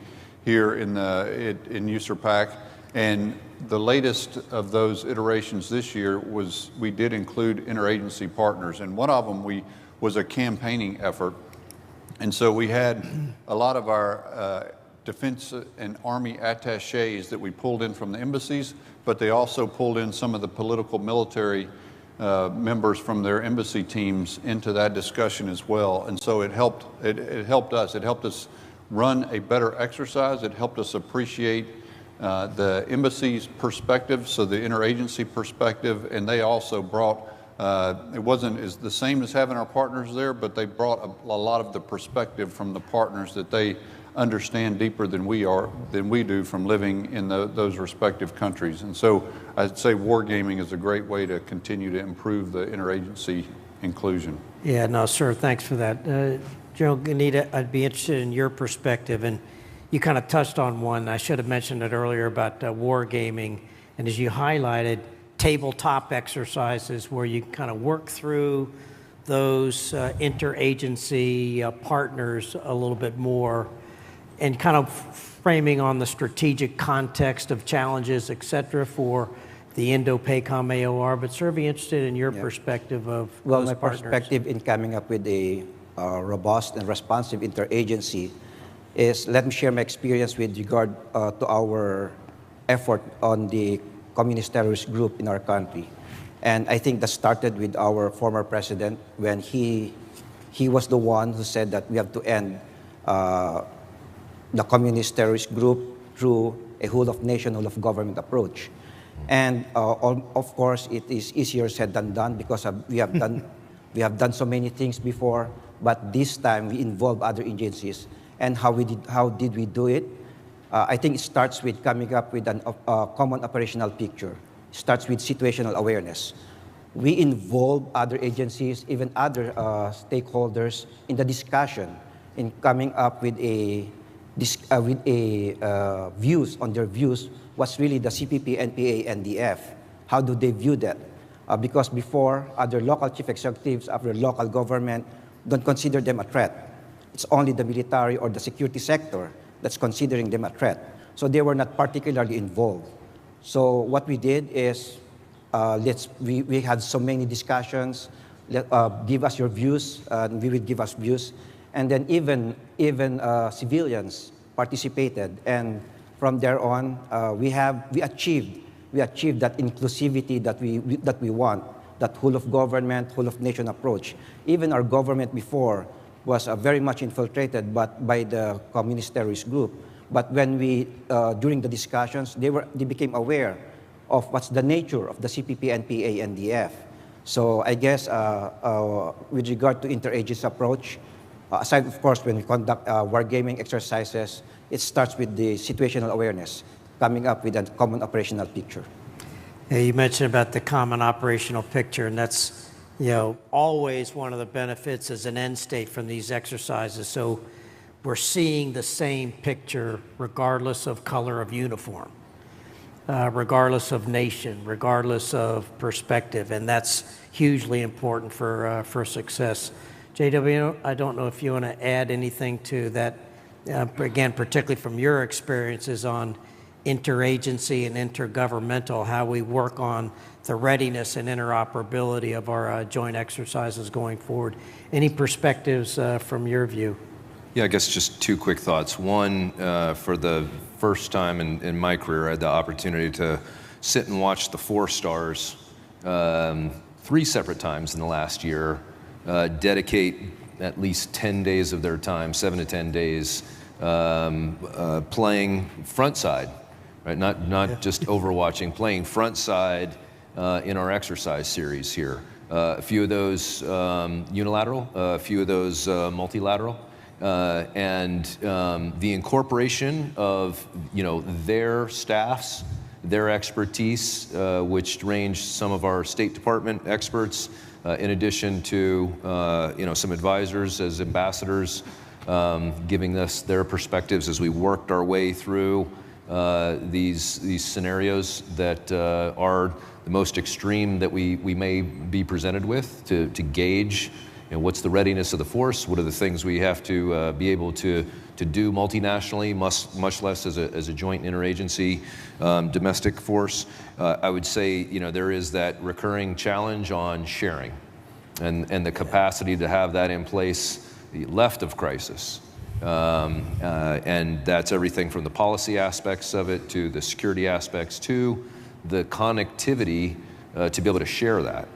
here in USERPAC. And the latest of those iterations this year we did include interagency partners. And one of them was a campaigning effort. And so we had a lot of our Defense and Army attachés that we pulled in from the embassies, but they also pulled in some of the political military members from their embassy teams into that discussion as well. And so it helped us. It helped us run a better exercise. It helped us appreciate the embassy's perspective, so the interagency perspective, and they also brought, it wasn't the same as having our partners there, but they brought a lot of the perspective from the partners that they understand deeper than we do from living in those respective countries. And so I'd say wargaming is a great way to continue to improve the interagency inclusion. Yeah, no, sir, thanks for that. General Ganita, I'd be interested in your perspective, and you kind of touched on one. I should have mentioned it earlier about wargaming, and as you highlighted, tabletop exercises where you kind of work through those interagency partners a little bit more, and kind of framing on the strategic context of challenges, et cetera, for the Indo-PACOM AOR. But sir, be interested in your perspective of those my partners. Perspective in coming up with a robust and responsive interagency is, let me share my experience with regard to our effort on the communist terrorist group in our country. And I think that started with our former president when he was the one who said that we have to end the communist terrorist group through a whole of nation, whole of government approach. And of course, it is easier said than done because we have done so many things before, but this time we involve other agencies. And how did we do it? I think it starts with coming up with a common operational picture. It starts with situational awareness. We involve other agencies, even other stakeholders in the discussion, in coming up with views on their views. What's really the CPP, NPA, NDF? How do they view that? Because before, other local chief executives of the local government don't consider them a threat. It's only the military or the security sector that's considering them a threat. So they were not particularly involved. So what we did is, we had so many discussions. Give us your views, and we would give us views. And then even civilians participated. And from there on, we achieved that inclusivity that we want, that whole of government, whole of nation approach. Even our government before was very much infiltrated by the communist terrorist group. But when during the discussions, they became aware of what's the nature of the CPP, NPA, and DF. So I guess with regard to interagency approach, aside of course when we conduct wargaming exercises, it starts with the situational awareness, coming up with a common operational picture. Yeah, you mentioned about the common operational picture, and that's always one of the benefits as an end state from these exercises. So we're seeing the same picture regardless of color of uniform, regardless of nation, regardless of perspective, and that's hugely important for success. JW, I don't know if you want to add anything to that, again, particularly from your experiences on interagency and intergovernmental, how we work on the readiness and interoperability of our joint exercises going forward. Any perspectives from your view? Yeah, I guess just two quick thoughts. One, for the first time in my career, I had the opportunity to sit and watch the 4 stars 3 separate times in the last year dedicate at least 10 days of their time, 7 to 10 days, playing front side, right? Not just overwatching, playing front side in our exercise series here. A few of those unilateral, a few of those multilateral. And the incorporation of their staffs, their expertise, which range some of our State Department experts, in addition to some advisors as ambassadors, giving us their perspectives as we worked our way through these scenarios that are the most extreme that we may be presented with, to gauge what's the readiness of the force, what are the things we have to be able to do multinationally, much less as a joint interagency domestic force. I would say there is that recurring challenge on sharing and the capacity to have that in place left of crisis. And that's everything from the policy aspects of it to the security aspects to the connectivity to be able to share that.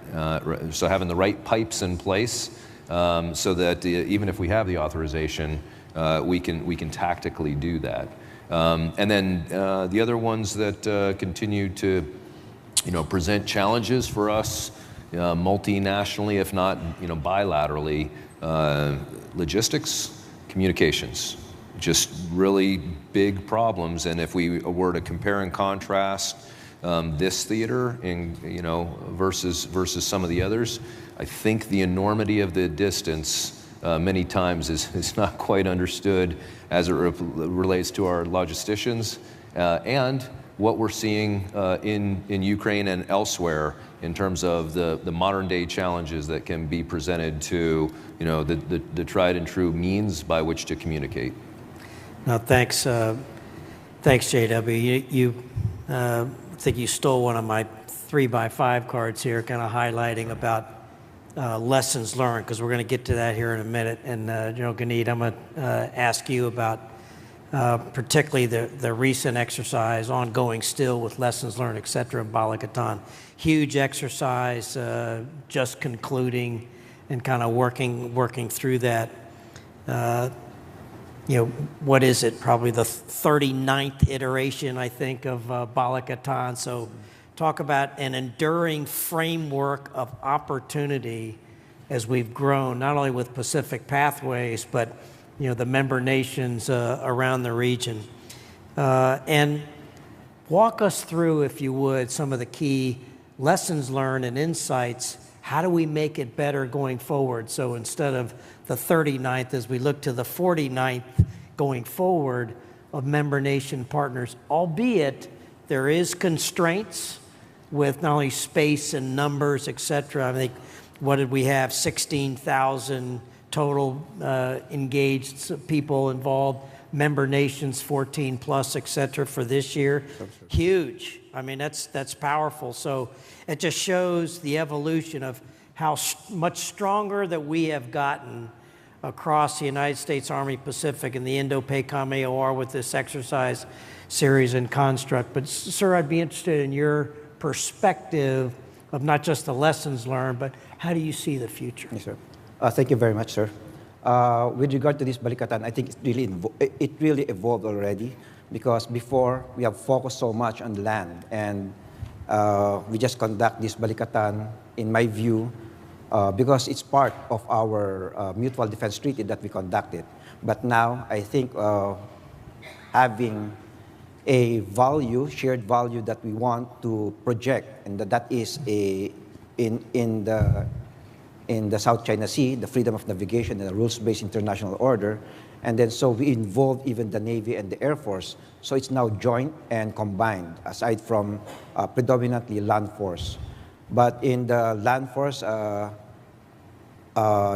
So having the right pipes in place so that even if we have the authorization, we can tactically do that. And then the other ones that continue to present challenges for us multinationally, if not bilaterally, logistics, communications, just really big problems. And if we were to compare and contrast this theater versus some of the others, I think the enormity of the distance many times is not quite understood as it relates to our logisticians and what we're seeing in Ukraine and elsewhere in terms of the modern day challenges that can be presented to the tried and true means by which to communicate. No, thanks, JW. You I think you stole one of my 3x5 cards here, kind of highlighting about lessons learned, because we're going to get to that here in a minute. And General Ganid, I'm going to ask you about particularly the recent exercise, ongoing still with lessons learned, et cetera, in Balakatan. Huge exercise, just concluding and kind of working through that. What is it? Probably the 39th iteration, I think, of Balakatan. So talk about an enduring framework of opportunity as we've grown, not only with Pacific Pathways, but the member nations around the region. And walk us through, if you would, some of the key lessons learned and insights. How do we make it better going forward? So instead of the 39th, as we look to the 49th going forward of member nation partners, albeit there is constraints with not only space and numbers, et cetera. I think, what did we have? 16,000 total engaged people involved, member nations 14 plus, et cetera, for this year. Huge. I mean, that's powerful. So it just shows the evolution of how much stronger that we have gotten across the United States Army Pacific and the Indo-PACOM AOR with this exercise series and construct. But sir, I'd be interested in your perspective of not just the lessons learned, but how do you see the future? Yes, sir. Thank you very much, sir. With regard to this Balikatan, I think it really evolved already, because before we have focused so much on land, and We just conduct this Balikatan, in my view, because it's part of our mutual defense treaty that we conducted. But now, I think having a value, shared value that we want to project, and that is in the South China Sea, the freedom of navigation and the rules-based international order. And then so we involve even the Navy and the Air Force. So it's now joint and combined, aside from predominantly land force. But in the land force,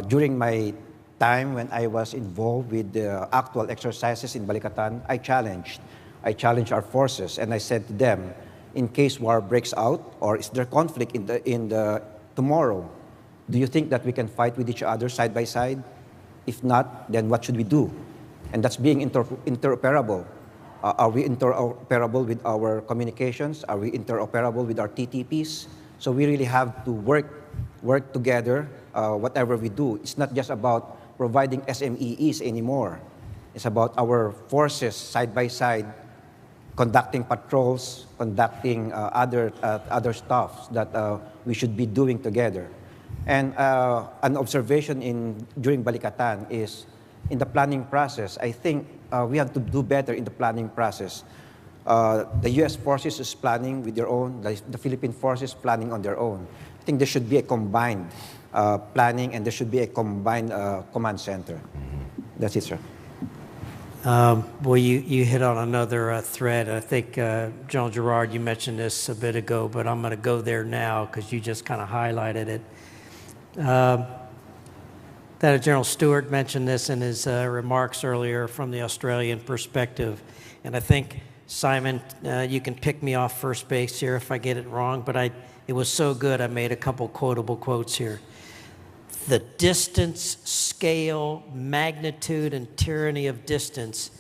during my time when I was involved with the actual exercises in Balikatan, I challenged our forces, and I said to them, in case war breaks out, or is there conflict in the tomorrow, do you think that we can fight with each other side by side? If not, then what should we do? And that's being interoperable. Are we interoperable with our communications? Are we interoperable with our TTPs? So we really have to work together, whatever we do. It's not just about providing SMEs anymore. It's about our forces side by side, conducting patrols, conducting other stuff that we should be doing together. And an observation during Balikatan is, in the planning process, I think we have to do better in the planning process. The U.S. forces is planning with their own, the Philippine forces planning on their own. I think there should be a combined planning, and there should be a combined command center. That's it, sir. Well, you hit on another thread. I think, General Gerard, you mentioned this a bit ago, but I'm going to go there now because you just kind of highlighted it. That General Stewart mentioned this in his remarks earlier from the Australian perspective. And I think, Simon, you can pick me off first base here if I get it wrong, but it was so good I made a couple quotable quotes here. The distance, scale, magnitude, and tyranny of distance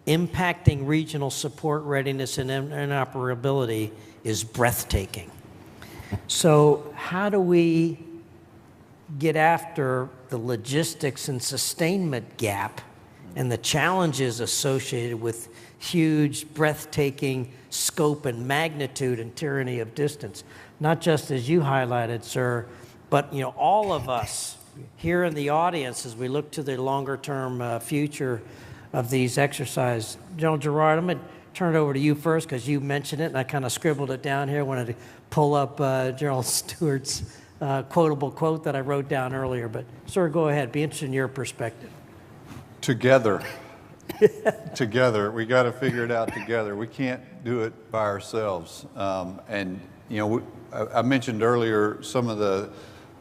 impacting regional support readiness and interoperability is breathtaking. So how do we get after the logistics and sustainment gap and the challenges associated with huge, breathtaking scope and magnitude and tyranny of distance? Not just as you highlighted, sir, but all of us here in the audience as we look to the longer-term future of these exercises. General Gerard, I'm going to turn it over to you first because you mentioned it, and I kind of scribbled it down here. I wanted to pull up General Stewart's quotable quote that I wrote down earlier. But, sir, go ahead. Be interested in your perspective. Together. Together. We got to figure it out together. We can't do it by ourselves. I mentioned earlier some of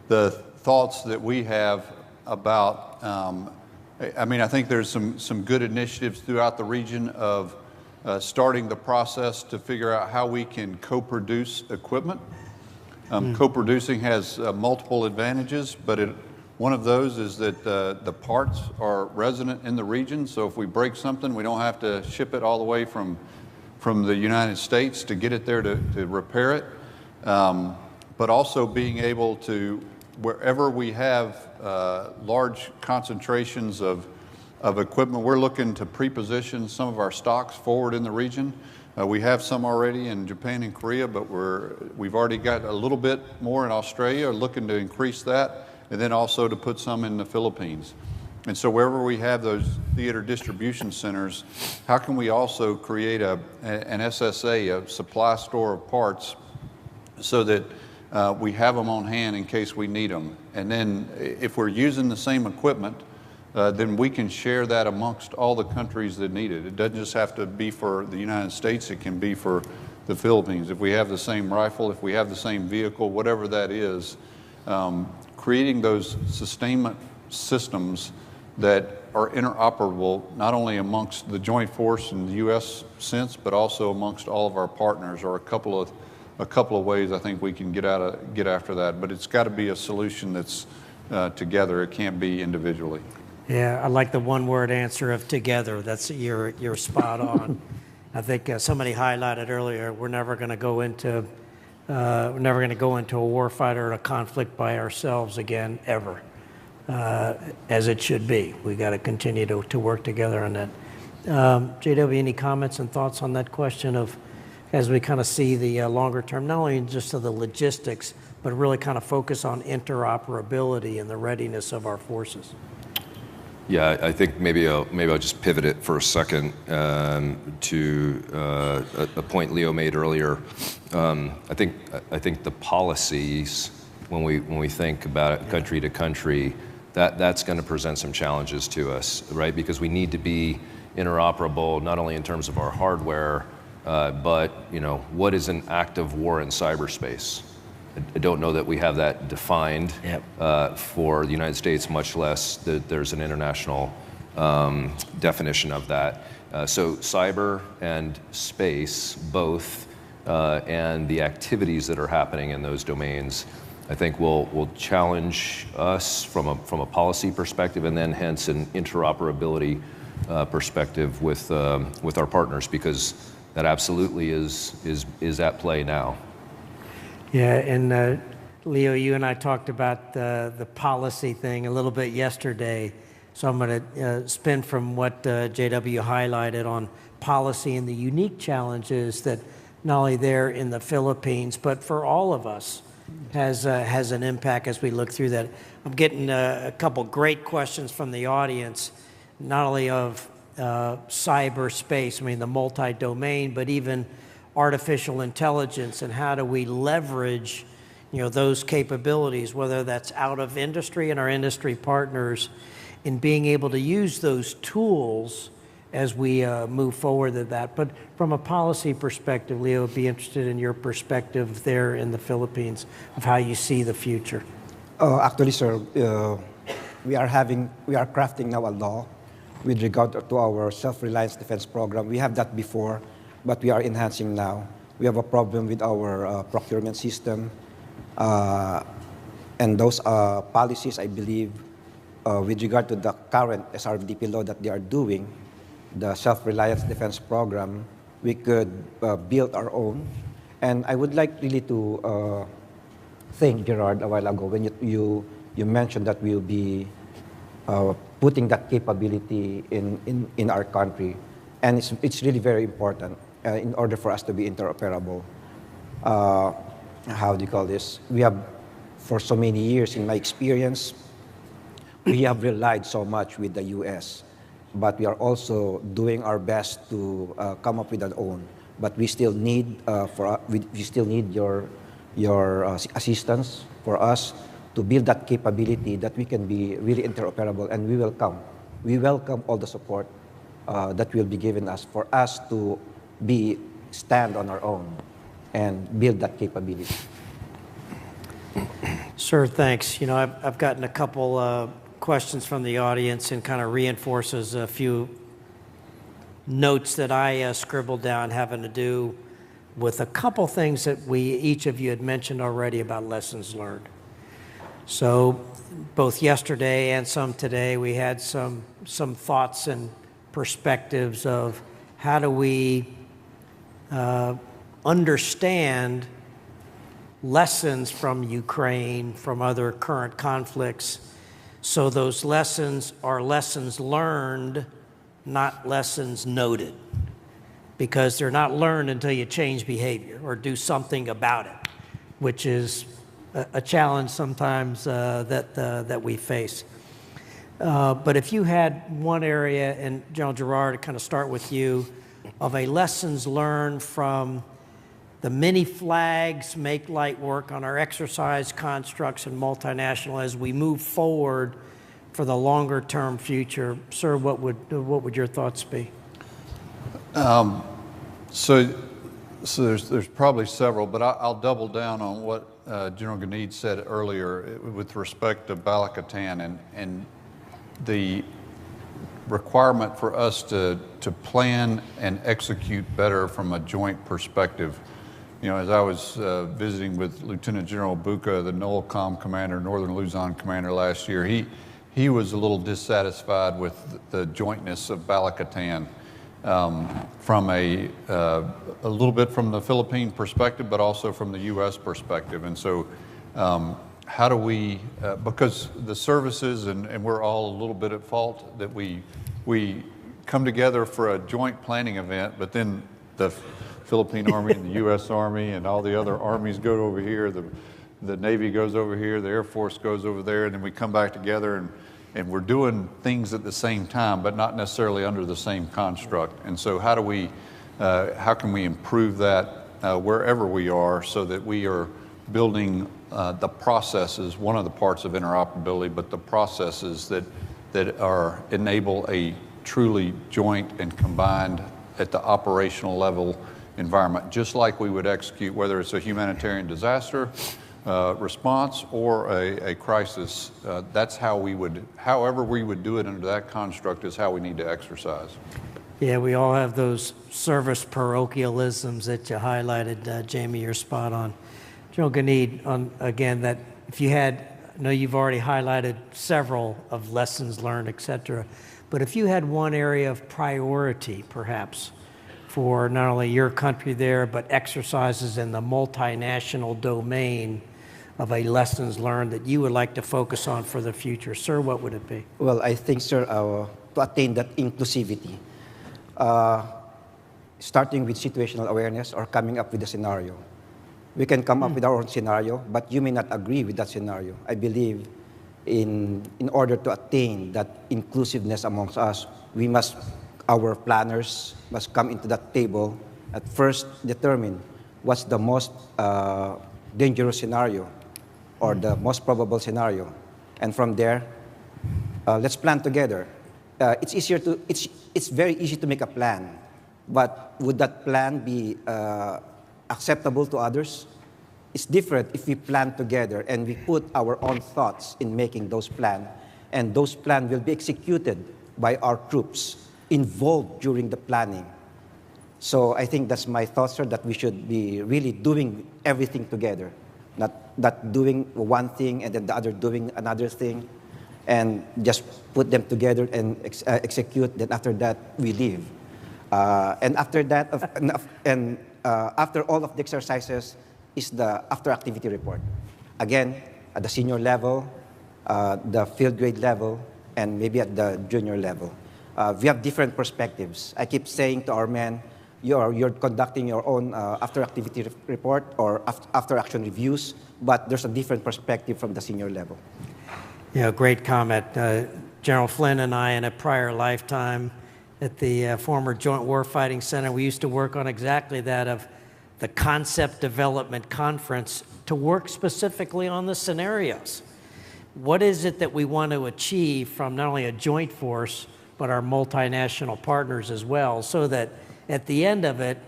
the thoughts that we have about, I think there's some good initiatives throughout the region of starting the process to figure out how we can co-produce equipment. Co-producing has multiple advantages, but one of those is that the parts are resident in the region, so if we break something, we don't have to ship it all the way from the United States to get it there to repair it. But also being able to, wherever we have large concentrations of equipment, we're looking to pre-position some of our stocks forward in the region. We have some already in Japan and Korea, but we've already got a little bit more in Australia, looking to increase that, and then also to put some in the Philippines. And so wherever we have those theater distribution centers, how can we also create an SSA, a supply store of parts, so that we have them on hand in case we need them. And then if we're using the same equipment, then we can share that amongst all the countries that need it. It doesn't just have to be for the United States, it can be for the Philippines. If we have the same rifle, if we have the same vehicle, whatever that is, creating those sustainment systems that are interoperable, not only amongst the joint force in the U.S. sense, but also amongst all of our partners, are a couple of ways I think we can get after that. But it's got to be a solution that's together. It can't be individually. Yeah, I like the one-word answer of together. That's you're spot on. I think somebody highlighted earlier, we're never going to go into a war fight or a conflict by ourselves again, ever, as it should be. We got to continue to work together on that. JW, any comments and thoughts on that question of as we kind of see the longer term, not only just of the logistics, but really kind of focus on interoperability and the readiness of our forces? Yeah, I think maybe I'll just pivot it for a second to a point Leo made earlier. I think the policies, when we think about it country to country, that's going to present some challenges to us, right? Because we need to be interoperable not only in terms of our hardware, but what is an active war in cyberspace? I don't know that we have that defined for the United States, much less that there's an international definition of that. So cyber and space, both, and the activities that are happening in those domains, I think will challenge us from a policy perspective, and then hence an interoperability perspective with our partners, because that absolutely is at play now. Yeah, and Leo, you and I talked about the policy thing a little bit yesterday, so I'm going to spin from what JW highlighted on policy and the unique challenges that not only there in the Philippines, but for all of us has an impact as we look through that. I'm getting a couple great questions from the audience, not only of cyberspace, I mean the multi-domain, but even artificial intelligence, and how do we leverage those capabilities, whether that's out of industry and our industry partners, in being able to use those tools as we move forward with that. But from a policy perspective, Leo, I'd be interested in your perspective there in the Philippines of how you see the future. Actually, sir, we are crafting now a law with regard to our self-reliance defense program. We have that before, but we are enhancing now. We have a problem with our procurement system, and those policies, I believe, with regard to the current SRDP law that they are doing, the self-reliance defense program, we could build our own. And I would like really to thank Gerard a while ago when you mentioned that we'll be putting that capability in our country. And it's really very important in order for us to be interoperable. How do you call this? We have, for so many years, in my experience, we have relied so much with the U.S., but we are also doing our best to come up with our own. But we still need your assistance for us to build that capability that we can be really interoperable, and we welcome all the support that will be given us for us to stand on our own and build that capability. Sir, thanks. I've gotten a couple questions from the audience, and kind of reinforces a few notes that I scribbled down having to do with a couple things that each of you had mentioned already about lessons learned. So both yesterday and some today, we had some thoughts and perspectives of how do we understand lessons from Ukraine, from other current conflicts, so those lessons are lessons learned, not lessons noted, because they're not learned until you change behavior or do something about it, which is a challenge sometimes that we face. But if you had one area, and General Gerard, to kind of start with you, of a lessons learned from the many flags make light work on our exercise constructs and multinational as we move forward for the longer term future, sir, what would your thoughts be? So there's probably several, but I'll double down on what General Ganid said earlier with respect to Balakatan and the requirement for us to plan and execute better from a joint perspective. As I was visiting with Lieutenant General Buka, the NOLCOM commander, Northern Luzon commander last year, he was a little dissatisfied with the jointness of Balakatan from a little bit from the Philippine perspective, but also from the U.S. perspective. And so how do we, because the services, and we're all a little bit at fault, that we come together for a joint planning event, but then the Philippine Army and the U.S. Army and all the other armies go over here, the Navy goes over here, the Air Force goes over there, and then we come back together and we're doing things at the same time, but not necessarily under the same construct. And so how can we improve that wherever we are so that we are building the processes, one of the parts of interoperability, but the processes that enable a truly joint and combined at the operational level environment, just like we would execute whether it's a humanitarian disaster response or a crisis. That's how however we would do it under that construct is how we need to exercise. Yeah, we all have those service parochialisms that you highlighted, Jamie, you're spot on. General Ganid, again, that if you had, I know you've already highlighted several of lessons learned, et cetera, but if you had one area of priority, perhaps, for not only your country there, but exercises in the multinational domain of a lessons learned that you would like to focus on for the future, sir, what would it be? Well, I think, sir, to attain that inclusivity, starting with situational awareness or coming up with a scenario. We can come up with our own scenario, but you may not agree with that scenario. I believe in order to attain that inclusiveness amongst us, our planners must come into that table at first determine what's the most dangerous scenario or the most probable scenario. And from there, let's plan together. It's very easy to make a plan, but would that plan be acceptable to others? It's different if we plan together and we put our own thoughts in making those plans, and those plans will be executed by our troops involved during the planning. So I think that's my thought, sir, that we should be really doing everything together, not doing one thing and then the other doing another thing, and just put them together and execute. Then after that, we leave. And after that, after all of the exercises, is the after-activity report. Again, at the senior level, the field grade level, and maybe at the junior level. We have different perspectives. I keep saying to our men, you're conducting your own after-activity report or after-action reviews, but there's a different perspective from the senior level. Yeah, great comment. General Flynn and I, in a prior lifetime at the former Joint Warfighting Center, we used to work on exactly that, of the concept development conference, to work specifically on the scenarios. What is it that we want to achieve from not only a joint force, but our multinational partners as well, so that at the end of it,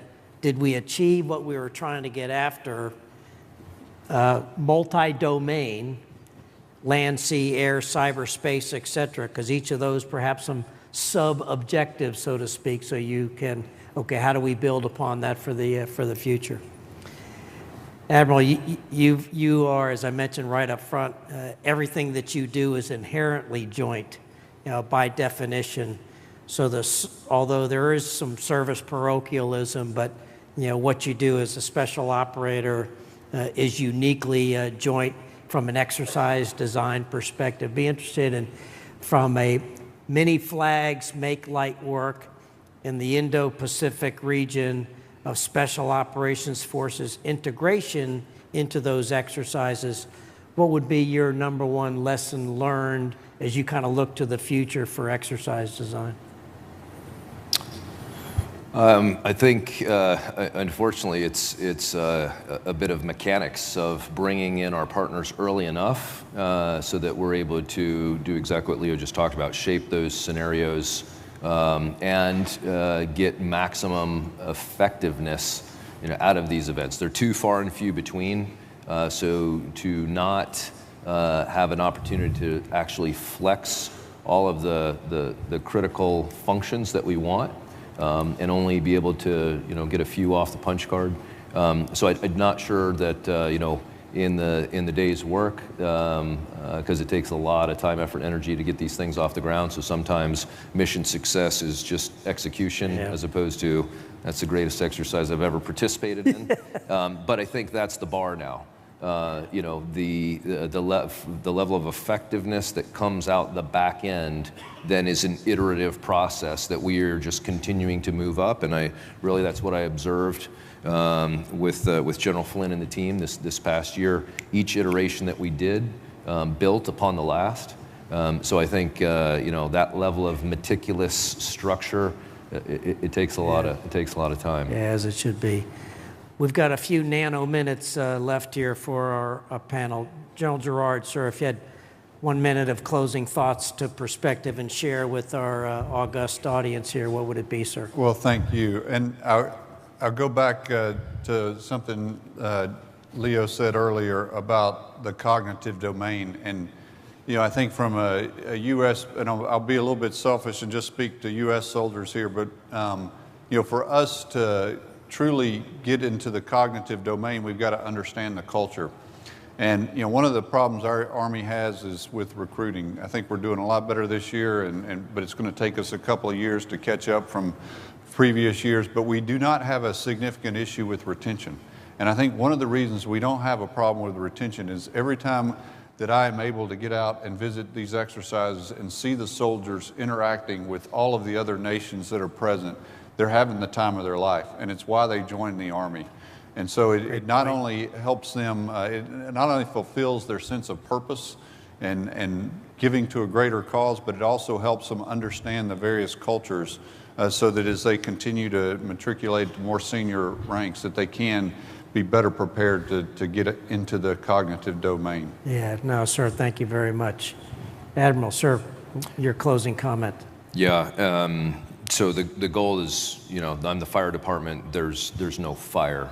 did we achieve what we were trying to get after, multi-domain, land, sea, air, cyberspace, et cetera, because each of those perhaps some sub-objectives, so to speak, so you can, okay, how do we build upon that for the future? Admiral, you are, as I mentioned right up front, everything that you do is inherently joint, by definition. So although there is some service parochialism, but what you do as a special operator is uniquely joint from an exercise design perspective. Be interested in, from a many flags make light work in the Indo-Pacific region of Special Operations Forces integration into those exercises, what would be your number one lesson learned as you kind of look to the future for exercise design? I think, unfortunately, it's a bit of mechanics of bringing in our partners early enough so that we're able to do exactly what Leo just talked about, shape those scenarios and get maximum effectiveness out of these events. They're too far and few between, so to not have an opportunity to actually flex all of the critical functions that we want, and only be able to get a few off the punch card. So I'm not sure that in the day's work, because it takes a lot of time, effort, energy to get these things off the ground. So sometimes mission success is just execution, as opposed to that's the greatest exercise I've ever participated in. But I think that's the bar now. you know, the level of effectiveness that comes out the back end then is an iterative process that we are just continuing to move up. And that's what I observed with General Flynn and the team this past year. Each iteration that we did built upon the last. So I think you know, that level of meticulous structure, it takes a lot of time. Yeah, as it should be. We've got a few nano minutes left here for our panel. General Gerard, sir, if you had 1 minute of closing thoughts to perspective and share with our august audience here, what would it be, sir? Well, thank you. And I'll go back to something Leo said earlier about the cognitive domain. And, you know, I think from a U.S., and I'll be a little bit selfish and just speak to U.S. soldiers here, but, you know, for us to truly get into the cognitive domain, we've got to understand the culture. And, you know, one of the problems our Army has is with recruiting. I think we're doing a lot better this year, but it's going to take us a couple of years to catch up from previous years. But we do not have a significant issue with retention. And I think one of the reasons we don't have a problem with retention is every time that I am able to get out and visit these exercises and see the soldiers interacting with all of the other nations that are present, they're having the time of their life, and it's why they joined the Army. And so it not only helps them, it not only fulfills their sense of purpose and giving to a greater cause, but it also helps them understand the various cultures so that as they continue to matriculate to more senior ranks, that they can be better prepared to get into the cognitive domain. Yeah, no, sir, thank you very much. Admiral, sir, your closing comment. Yeah, so the goal is, you know, I'm the fire department, there's no fire.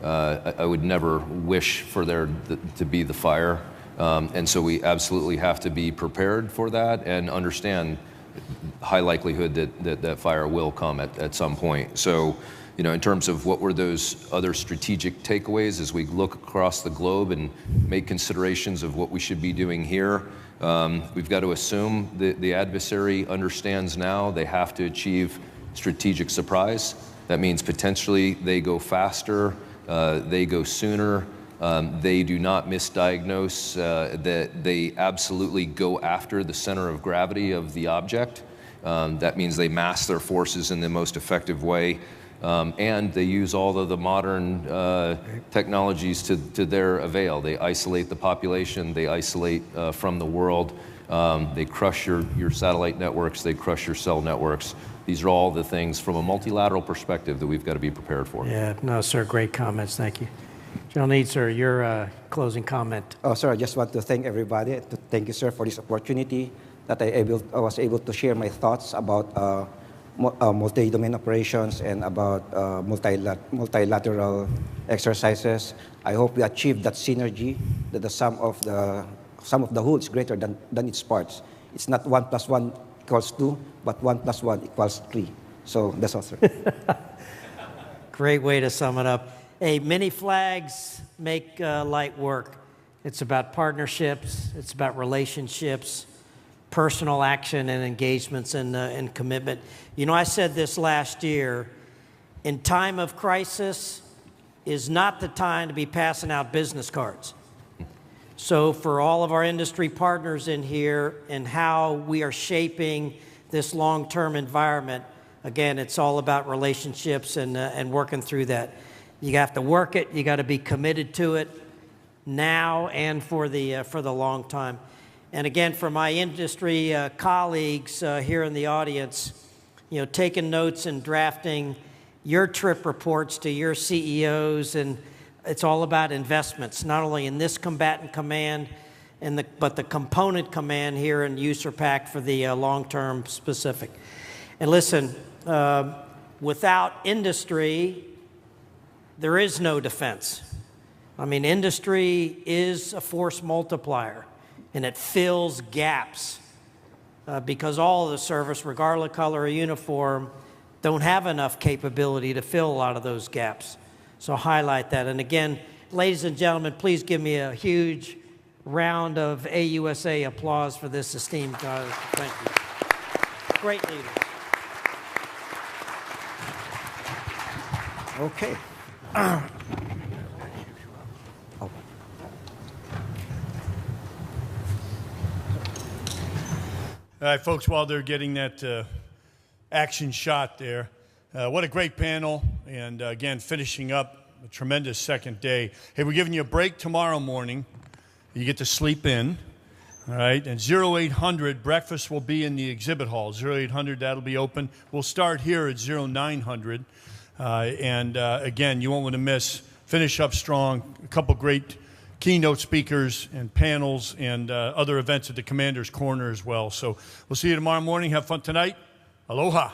I would never wish for there to be the fire. And so we absolutely have to be prepared for that and understand high likelihood that fire will come at some point. So, you know, in terms of what were those other strategic takeaways as we look across the globe and make considerations of what we should be doing here, we've got to assume that the adversary understands now they have to achieve strategic surprise. That means potentially they go faster, they go sooner, they do not misdiagnose, that they absolutely go after the center of gravity of the object. That means they mass their forces in the most effective way. And they use all of the modern technologies to their avail. They isolate the population, they isolate from the world, they crush your satellite networks, they crush your cell networks. These are all the things from a multilateral perspective that we've got to be prepared for. Yeah, no, sir, great comments, thank you. General Need, sir, your closing comment. Oh, sir, I just want to thank everybody. Thank you, sir, for this opportunity that I was able to share my thoughts about multi-domain operations and about multilateral exercises. I hope we achieve that synergy, that the sum of the whole is greater than its parts. It's not 1 + 1 = 2, but 1 + 1 = 3. So that's all, sir. Great way to sum it up. Hey, many flags make light work. It's about partnerships, it's about relationships, personal action and engagements and commitment. You know, I said this last year, in time of crisis is not the time to be passing out business cards. So for all of our industry partners in here and how we are shaping this long-term environment, again, it's all about relationships and working through that. You have to work it, you got to be committed to it now and for the long time. And again, for my industry colleagues here in the audience, you know, taking notes and drafting your trip reports to your CEOs, and it's all about investments, not only in this combatant command, but the component command here in USERPAC for the long-term specific. And listen, without industry, there is no defense. I mean, industry is a force multiplier, and it fills gaps because all of the service, regardless of color or uniform, don't have enough capability to fill a lot of those gaps. So highlight that. And again, ladies and gentlemen, please give me a huge round of AUSA applause for this esteemed guy. Thank you. Great leaders. Okay. All right, folks, while they're getting that action shot there, what a great panel, and again, finishing up a tremendous second day. Hey, we're giving you a break tomorrow morning. You get to sleep in, all right? And 0800, breakfast will be in the exhibit hall. 0800, that'll be open. We'll start here at 0900. Again, you won't want to miss. Finish up strong. A couple great keynote speakers and panels and other events at the Commander's Corner as well. So we'll see you tomorrow morning. Have fun tonight. Aloha.